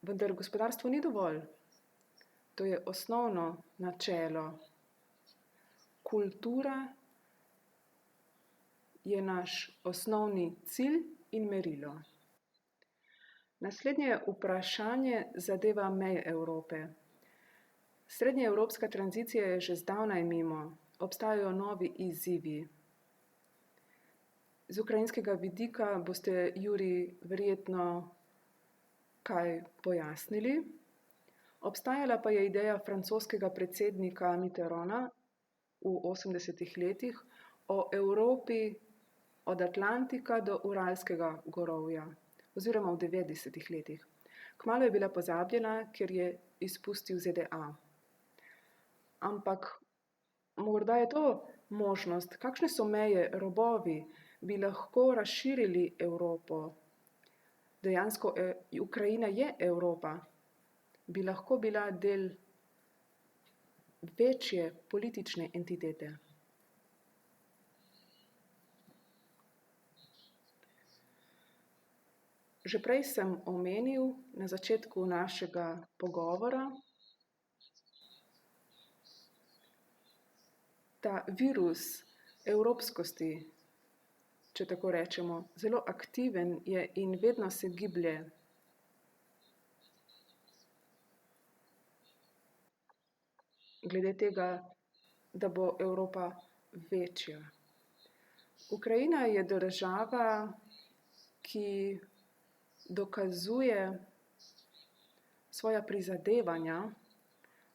vendar gospodarstvo ni dovolj. To je osnovno načelo. Kultura je naš osnovni cilj in merilo. Naslednje vprašanje zadeva meje Evrope. Srednjeevropska tranzicija je že zdavnaj mimo, obstajajo novi izzivi. Z ukrajinskega vidika boste, Juri, verjetno kaj pojasnili. Obstajala pa je ideja francoskega predsednika Mitterranda v 80. letih o Evropi od Atlantika do Uralskega gorovja, oziroma v 90. letih. Kmalu je bila pozabljena, ker je izpustil ZDA. Ampak morda je to možnost, kakšne so meje, robovi, bi lahko razširili Evropo. Dejansko Ukrajina je Evropa, bi lahko bila del večje politične entitete. Že prej sem omenil na začetku našega pogovora, ta virus evropskosti, če tako rečemo, zelo aktiven je in vedno se giblje. Glede tega, da bo Evropa večja. Ukrajina je država, ki dokazuje svoja prizadevanja,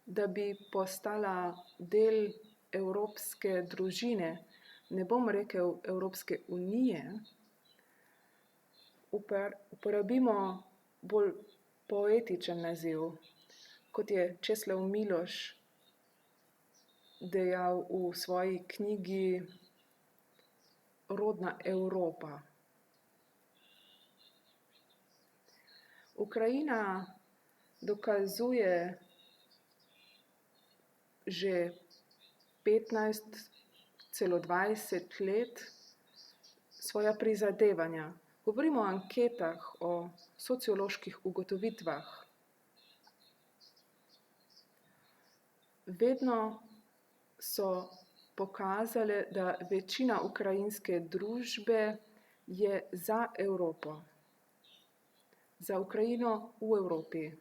da bi postala del evropske družine, ne bom rekel Evropske unije, uporabimo bolj poetičen naziv, kot je Česlav Miloš dejal v svoji knjigi Rodna Evropa. Ukrajina dokazuje že 15, celo 20 let svoja prizadevanja. Govorimo o anketah, o socioloških ugotovitvah. Vedno so pokazale, da večina ukrajinske družbe je za Evropo. Za Ukrajino v Evropi.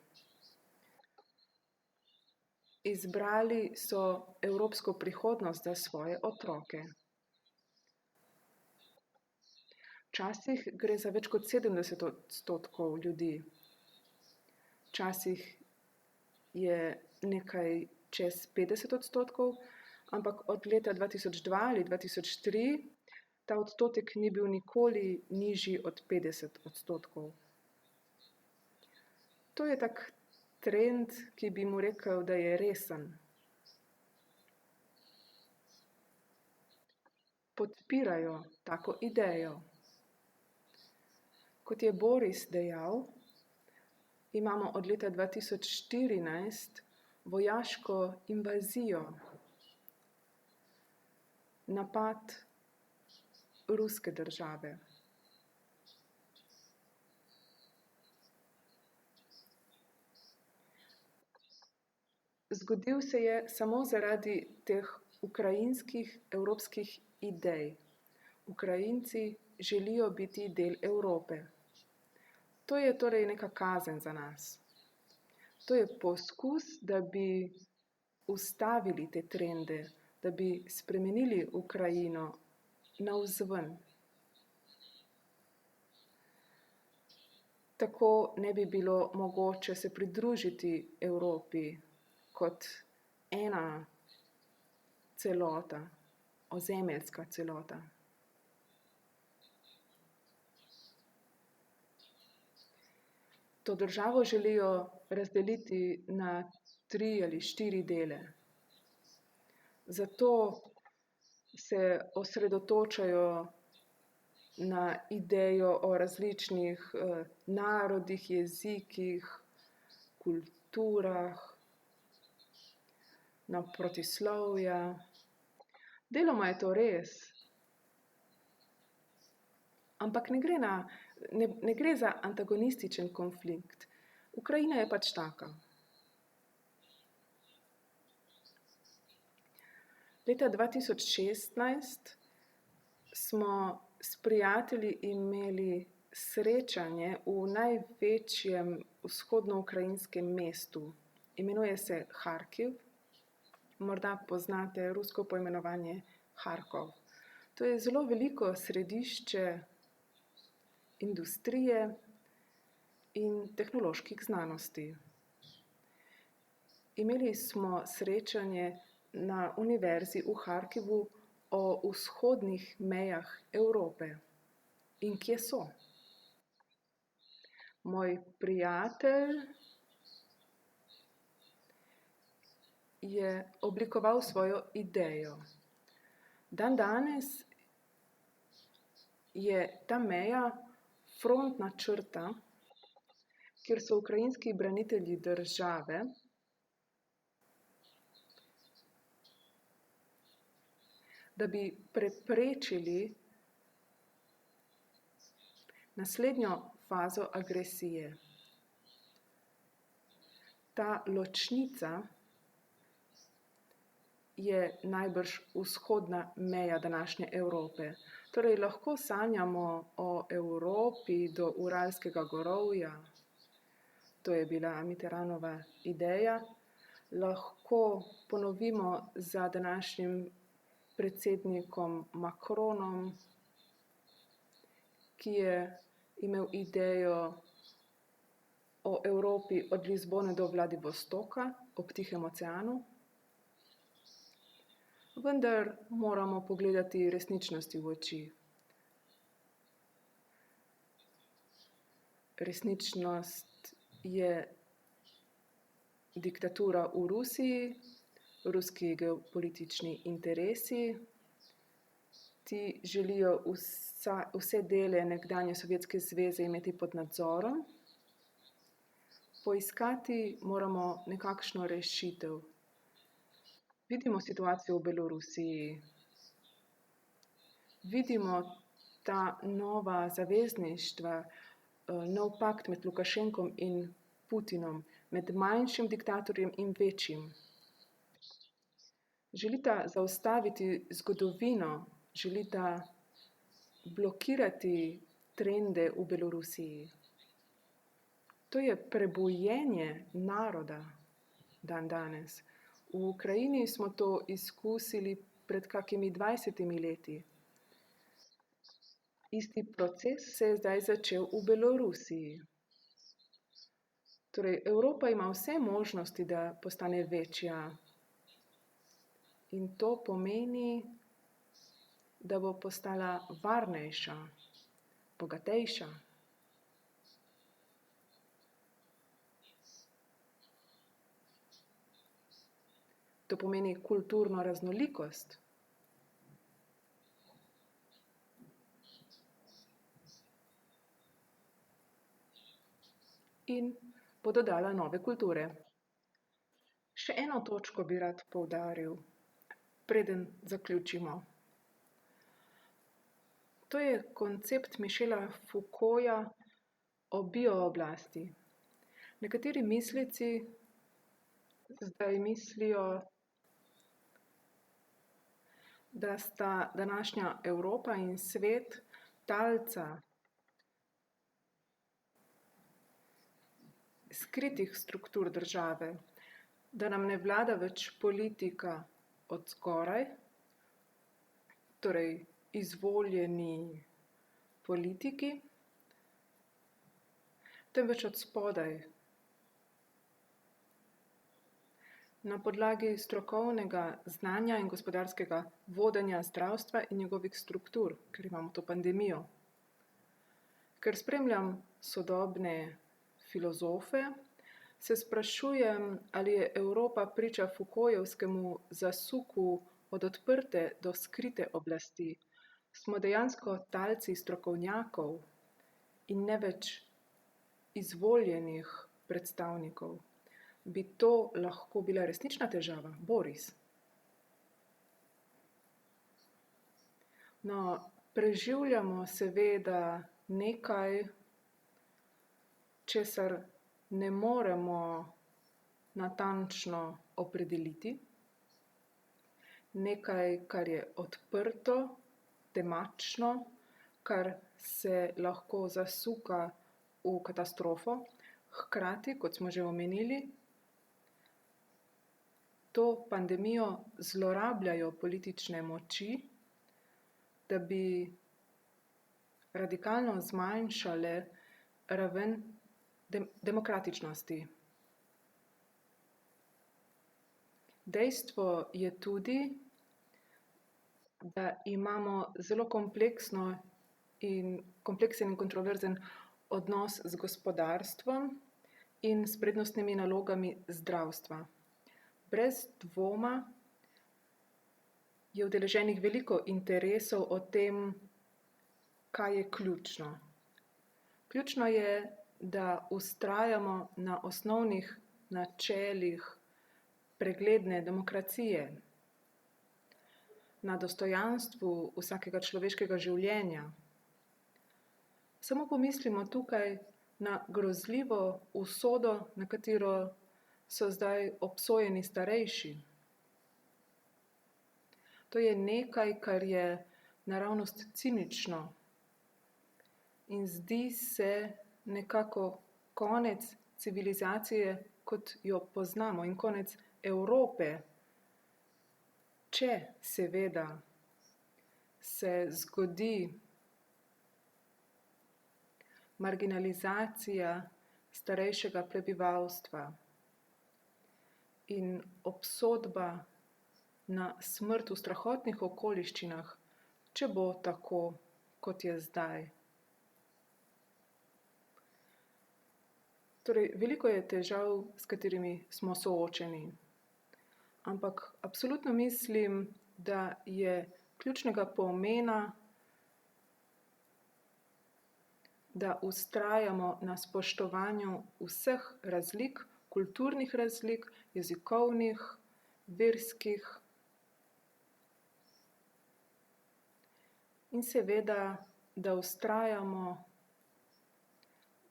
Izbrali so evropsko prihodnost za svoje otroke. Včasih gre za več kot 70% ljudi. Včasih je nekaj čez 50%, ampak od leta 2002 ali 2003 ta odstotek ni bil nikoli nižji od 50%. To je tak trend, ki bi mu rekel, da je resen. Podpirajo tako idejo. Kot je Boris dejal, imamo od leta 2014 vojaško invazijo, napad ruske države. Zgodil se je samo zaradi teh ukrajinskih evropskih idej. Ukrajinci želijo biti del Evrope. To je torej neka kazen za nas. To je poskus, da bi ustavili te trende, da bi spremenili Ukrajino navzven. Tako ne bi bilo mogoče se pridružiti Evropi kot ena celota, ozemeljska celota. To državo želijo razdeliti na 3 ali 4 dele. Zato se osredotočajo na idejo o različnih narodih, jezikih, kulturah, na protislovja. Deloma je to res, ampak ne gre za antagonističen konflikt. Ukrajina je pač taka. Leta 2016 smo s prijatelji imeli srečanje v največjem vzhodnoukrajinskem mestu. Imenuje se Harkiv. Morda poznate rusko poimenovanje Harkov. To je zelo veliko središče industrije in tehnoloških znanosti. Imeli smo srečanje na univerzi v Harkivu o vzhodnih mejah Evrope. In kje so? Moj prijatelj je oblikoval svojo idejo. Dandanes je ta meja frontna črta, kjer so ukrajinski branitelji države da bi preprečili naslednjo fazo agresije. Ta ločnica je najbrž vzhodna meja današnje Evrope. Torej lahko sanjamo o Evropi do Uralskega gorovja, to je bila Mitterrandova ideja, lahko ponovimo za današnjim predsednikom Macronom, ki je imel idejo o Evropi od Lizbone do Vladivostoka ob Tihem oceanu. Vendar moramo pogledati resničnosti v oči. Resničnost je diktatura v Rusiji, ruski geopolitični interesi. Ti želijo vse dele nekdanje Sovjetske zveze imeti pod nadzorom. Poiskati moramo nekakšno rešitev. Vidimo situacijo v Belorusiji. Vidimo ta nova zavezništva, nov pakt med Lukašenkom in Putinom, med manjšim diktatorjem in večjim. Želita zaustaviti zgodovino, želita blokirati trende v Belorusiji. To je prebojenje naroda dandanes. V Ukrajini smo to izkusili pred kakimi 20 leti. Isti proces se je zdaj začel v Belorusiji. Torej, Evropa ima vse možnosti, da postane večja. In to pomeni, da bo postala varnejša, bogatejša. To pomeni kulturno raznolikost. In bo dodala nove kulture. Še eno točko bi rad poudaril, preden zaključimo. To je koncept Michela Foucaulta o biooblasti. Nekateri misleci zdaj mislijo, da sta današnja Evropa in svet talca skritih struktur države, da nam ne vlada več politika od zgoraj, torej izvoljeni politiki, temveč od spodaj, na podlagi strokovnega znanja in gospodarskega vodenja zdravstva in njegovih struktur, ker imamo to pandemijo. Ker spremljam sodobne filozofe, se sprašujem, ali je Evropa priča Foucaultjevskemu zasuku od odprte do skrite oblasti. Smo dejansko talci strokovnjakov in ne več izvoljenih predstavnikov. Bi to lahko bila resnična težava, Boris? No, preživljamo seveda nekaj, česar ne moremo natančno opredeliti. nekaj, kar je odprto, temačno, kar se lahko zasuka v katastrofo. Hkrati, kot smo že omenili, to pandemijo zlorabljajo politične moči, da bi radikalno zmanjšale raven demokratičnosti. Dejstvo je tudi, da imamo zelo kompleksen in kontroverzen odnos z gospodarstvom in s prednostnimi nalogami zdravstva. Brez dvoma je udeleženih veliko interesov o tem, kaj je ključno. Ključno je, da vztrajamo na osnovnih načelih pregledne demokracije, na dostojanstvu vsakega človeškega življenja. Samo pomislimo tukaj na grozljivo usodo, na katero so zdaj obsojeni starejši. To je nekaj, kar je naravnost cinično in zdi se nekako konec civilizacije, kot jo poznamo, in konec Evrope, če seveda se zgodi marginalizacija starejšega prebivalstva in obsodba na smrt v strahotnih okoliščinah, če bo tako, kot je zdaj. Torej, veliko je težav, s katerimi smo soočeni, ampak absolutno mislim, da je ključnega pomena, da vztrajamo na spoštovanju vseh razlik, kulturnih razlik, jezikovnih, verskih in seveda, da vztrajamo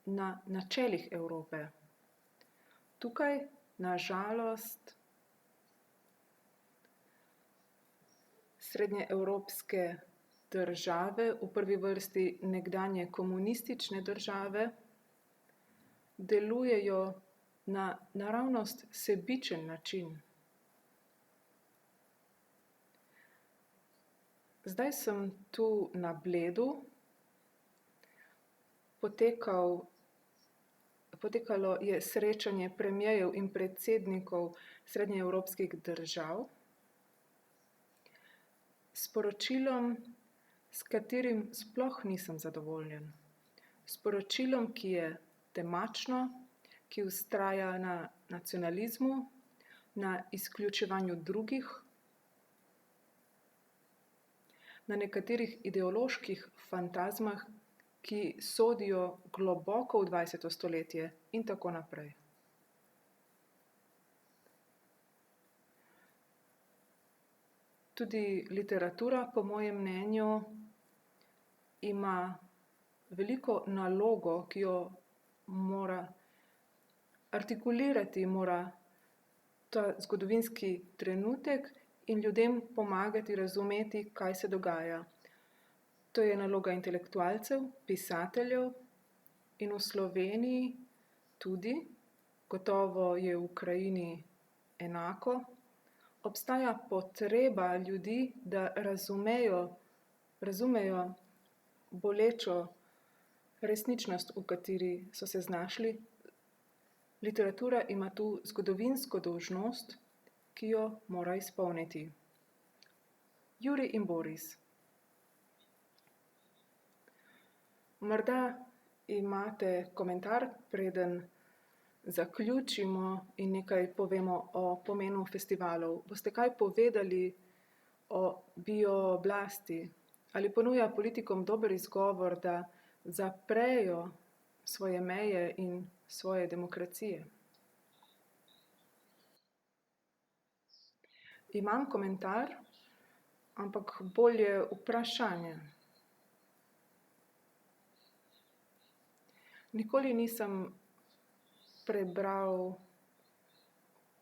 na načelih Evrope. Tukaj, na žalost, srednjeevropske države, v prvi vrsti nekdanje komunistične države, delujejo na naravnost sebičen način. Zdaj sem tu na Bledu, potekalo je srečanje premierjev in predsednikov srednjeevropskih držav, s poročilom, s katerim sploh nisem zadovoljen. S poročilom, ki je temačno, ki vztraja na nacionalizmu, na izključevanju drugih, na nekaterih ideoloških fantazmah, ki sodijo globoko v 20. stoletje in tako naprej. Tudi literatura, po mojem mnenju, ima veliko nalogo, ki jo mora artikulirati, mora ta zgodovinski trenutek in ljudem pomagati razumeti, kaj se dogaja. To je naloga intelektualcev, pisateljev in v Sloveniji tudi, gotovo je v Ukrajini enako, obstaja potreba ljudi, da razumejo bolečo resničnost, v kateri so se znašli. Literatura ima tu zgodovinsko dolžnost, ki jo mora izpolniti. Jurij in Boris. Morda imate komentar, preden zaključimo in nekaj povemo o pomenu festivalov. Boste kaj povedali o biooblasti? Ali ponuja politikom dober izgovor, da zaprejo svoje meje in svoje demokracije? Imam komentar, ampak bolje vprašanje. Nikoli nisem prebral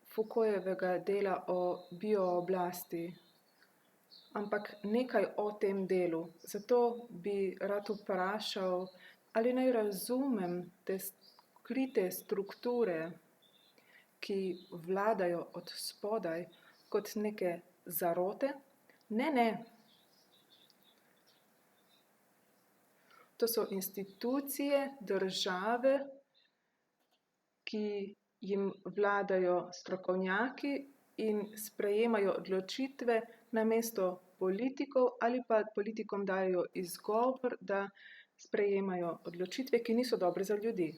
Foucaultjevega dela o biooblasti, ampak nekaj o tem delu. Zato bi rad vprašal, ali naj razumem te skrite strukture, ki vladajo od spodaj, kot neke zarote? Ne. To so institucije, države, ki jim vladajo strokovnjaki in sprejemajo odločitve namesto politikov ali pa politikom dajejo izgovor, da sprejemajo odločitve, ki niso dobre za ljudi.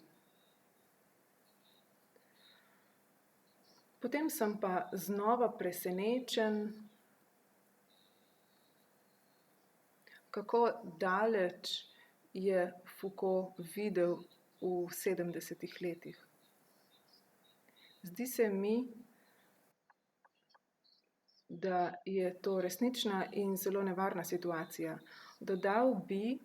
Potem sem pa znova presenečen, kako daleč je Foucault videl v 70 letih. Zdi se mi, da je to resnična in zelo nevarna situacija. Dodal bi,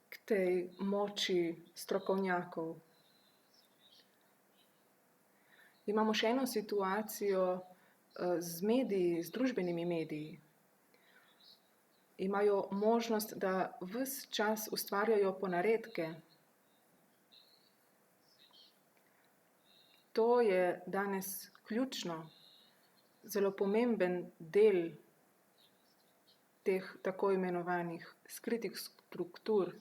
k tej moči strokovnjakov. Imamo še eno situacijo z mediji, z družbenimi mediji. Imajo možnost, da ves čas ustvarjajo ponaredke. To je danes ključno, zelo pomemben del teh tako imenovanih skritih struktur,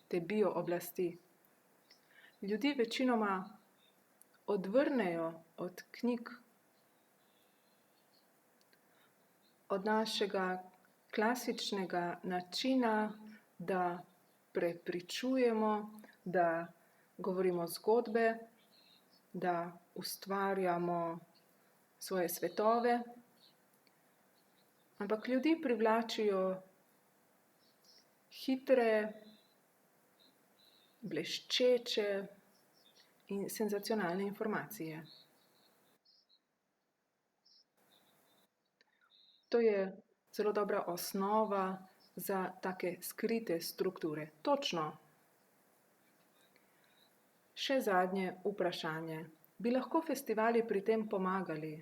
te biooblasti. Ljudi večinoma odvrnejo od knjig, od našega klasičnega načina, da prepričujemo, da govorimo zgodbe, da ustvarjamo svoje svetove, ampak ljudi privlačijo hitre, bleščeče in senzacionalne informacije. To je zelo dobra osnova za take skrite strukture. Točno. Še zadnje vprašanje. Bi lahko festivali pri tem pomagali?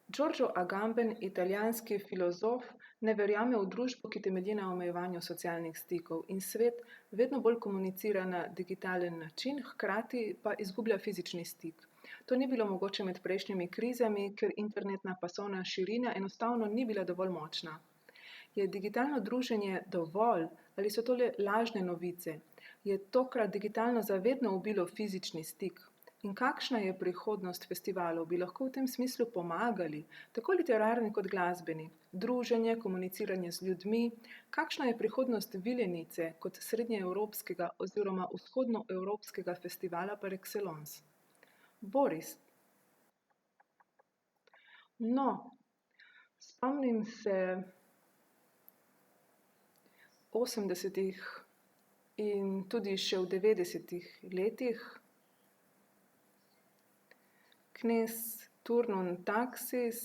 Giorgio Agamben, italijanski filozof, ne verjame v družbo, ki temelji na omejevanju socialnih stikov in svet vedno bolj komunicira na digitalen način, hkrati pa izgublja fizični stik. To ni bilo mogoče med prejšnjimi krizami, ker internetna pasovna širina enostavno ni bila dovolj močna. Je digitalno druženje dovolj ali so to le lažne novice? Je tokrat digitalno zavedno ubilo fizični stik? In kakšna je prihodnost festivalov? Bi lahko v tem smislu pomagali, tako literarni kot glasbeni? Druženje, komuniciranje z ljudmi? Kakšna je prihodnost Viljenice kot srednjeevropskega oziroma vzhodnoevropskega festivala par excellence? Boris. No, spomnim se 80-ih in tudi še v 90-ih letih. Knez Turnun Taksis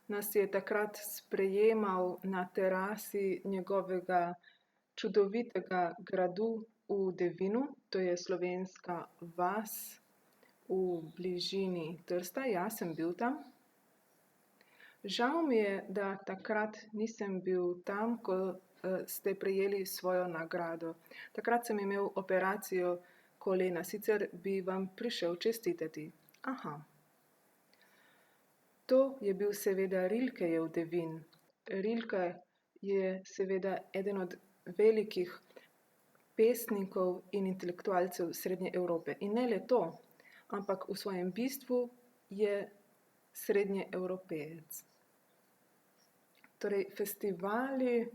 nas je takrat sprejemal na terasi njegovega čudovitega gradu v Devinu, to je slovenska vas v bližini Trsta, jaz sem bil tam. Žal mi je, da takrat nisem bil tam, ko ste prejeli svojo nagrado. Takrat sem imel operacijo kolena, sicer bi vam prišel čestitati. Aha. To je bil seveda Rilkejev Devin. Rilke je seveda eden od velikih pesnikov in intelektualcev Srednje Evrope. In ne le to, ampak v svojem bistvu je srednjeevropejec. Torej, festivali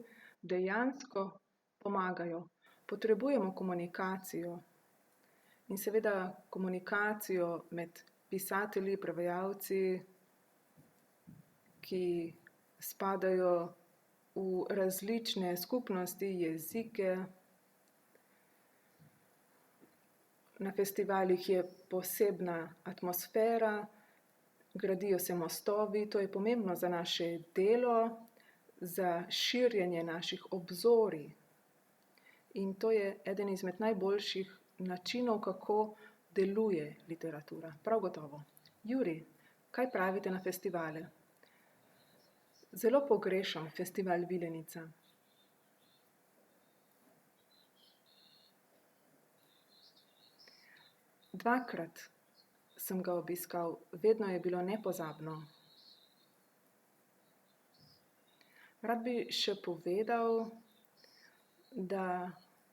dejansko pomagajo. Potrebujemo komunikacijo in seveda komunikacijo med pisatelji, prevajalci, ki spadajo v različne skupnosti, jezike. Na festivalih je posebna atmosfera, gradijo se mostovi, to je pomembno za naše delo, za širjenje naših obzorij. In to je eden izmed najboljših načinov, kako deluje literatura, prav gotovo. Juri, kaj pravite na festivale? Zelo pogrešam festival Vilenica. Dvakrat sem ga obiskal, vedno je bilo nepozabno. Rad bi še povedal, da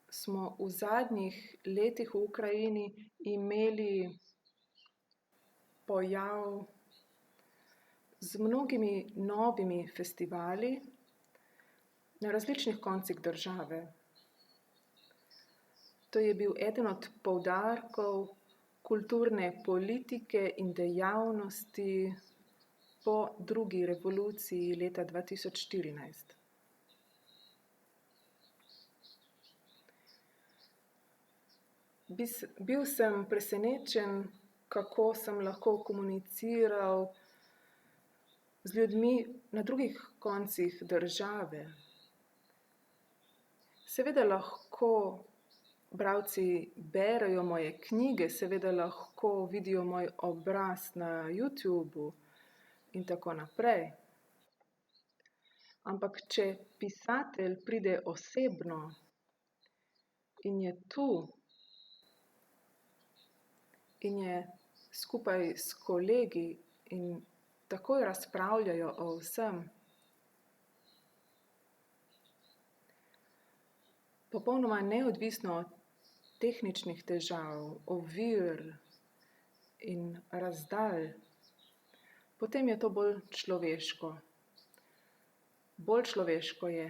smo v zadnjih letih v Ukrajini imeli pojav z mnogimi novimi festivali na različnih koncih države. To je bil eden od poudarkov kulturne politike in dejavnosti po drugi revoluciji leta 2014. Bil sem presenečen, kako sem lahko komuniciral z ljudmi na drugih koncih države. Seveda lahko bralci berejo moje knjige, seveda lahko vidijo moj obraz na YouTubu in tako naprej. Ampak če pisatelj pride osebno in je tu in je skupaj s kolegi in takoj razpravljajo o vsem, popolnoma neodvisno od tehničnih težav, ovir in razdalj, potem je to bolj človeško. Bolj človeško je.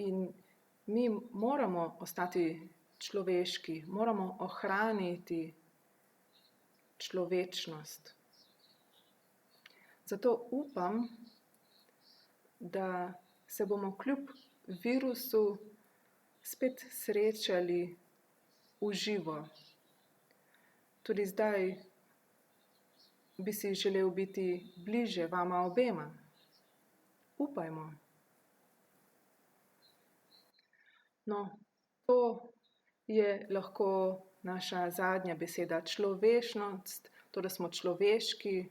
In mi moramo ostati človeški, moramo ohraniti človečnost. Zato upam, da se bomo kljub virusu spet srečali v živo. Tudi zdaj bi si želel biti bliže vama obema. Upajmo. No, to je lahko naša zadnja beseda. Človečnost, to, da smo človeški,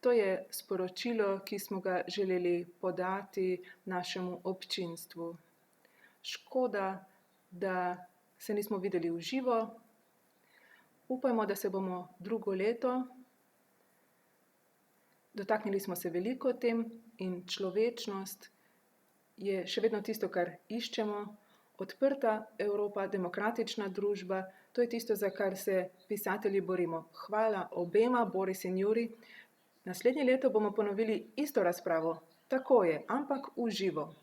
to je sporočilo, ki smo ga želeli podati našemu občinstvu. Škoda, da se nismo videli v živo. Upajmo, da se bomo drugo leto. Dotaknili smo se veliko tem in človečnost je še vedno tisto, kar iščemo. Odprta Evropa, demokratična družba, to je tisto, za kar se pisatelji borimo. Hvala obema, Boris in Juri. Naslednje leto bomo ponovili isto razpravo. Tako je, ampak v živo.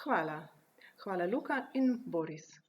Hvala. Hvala Luka in Boris.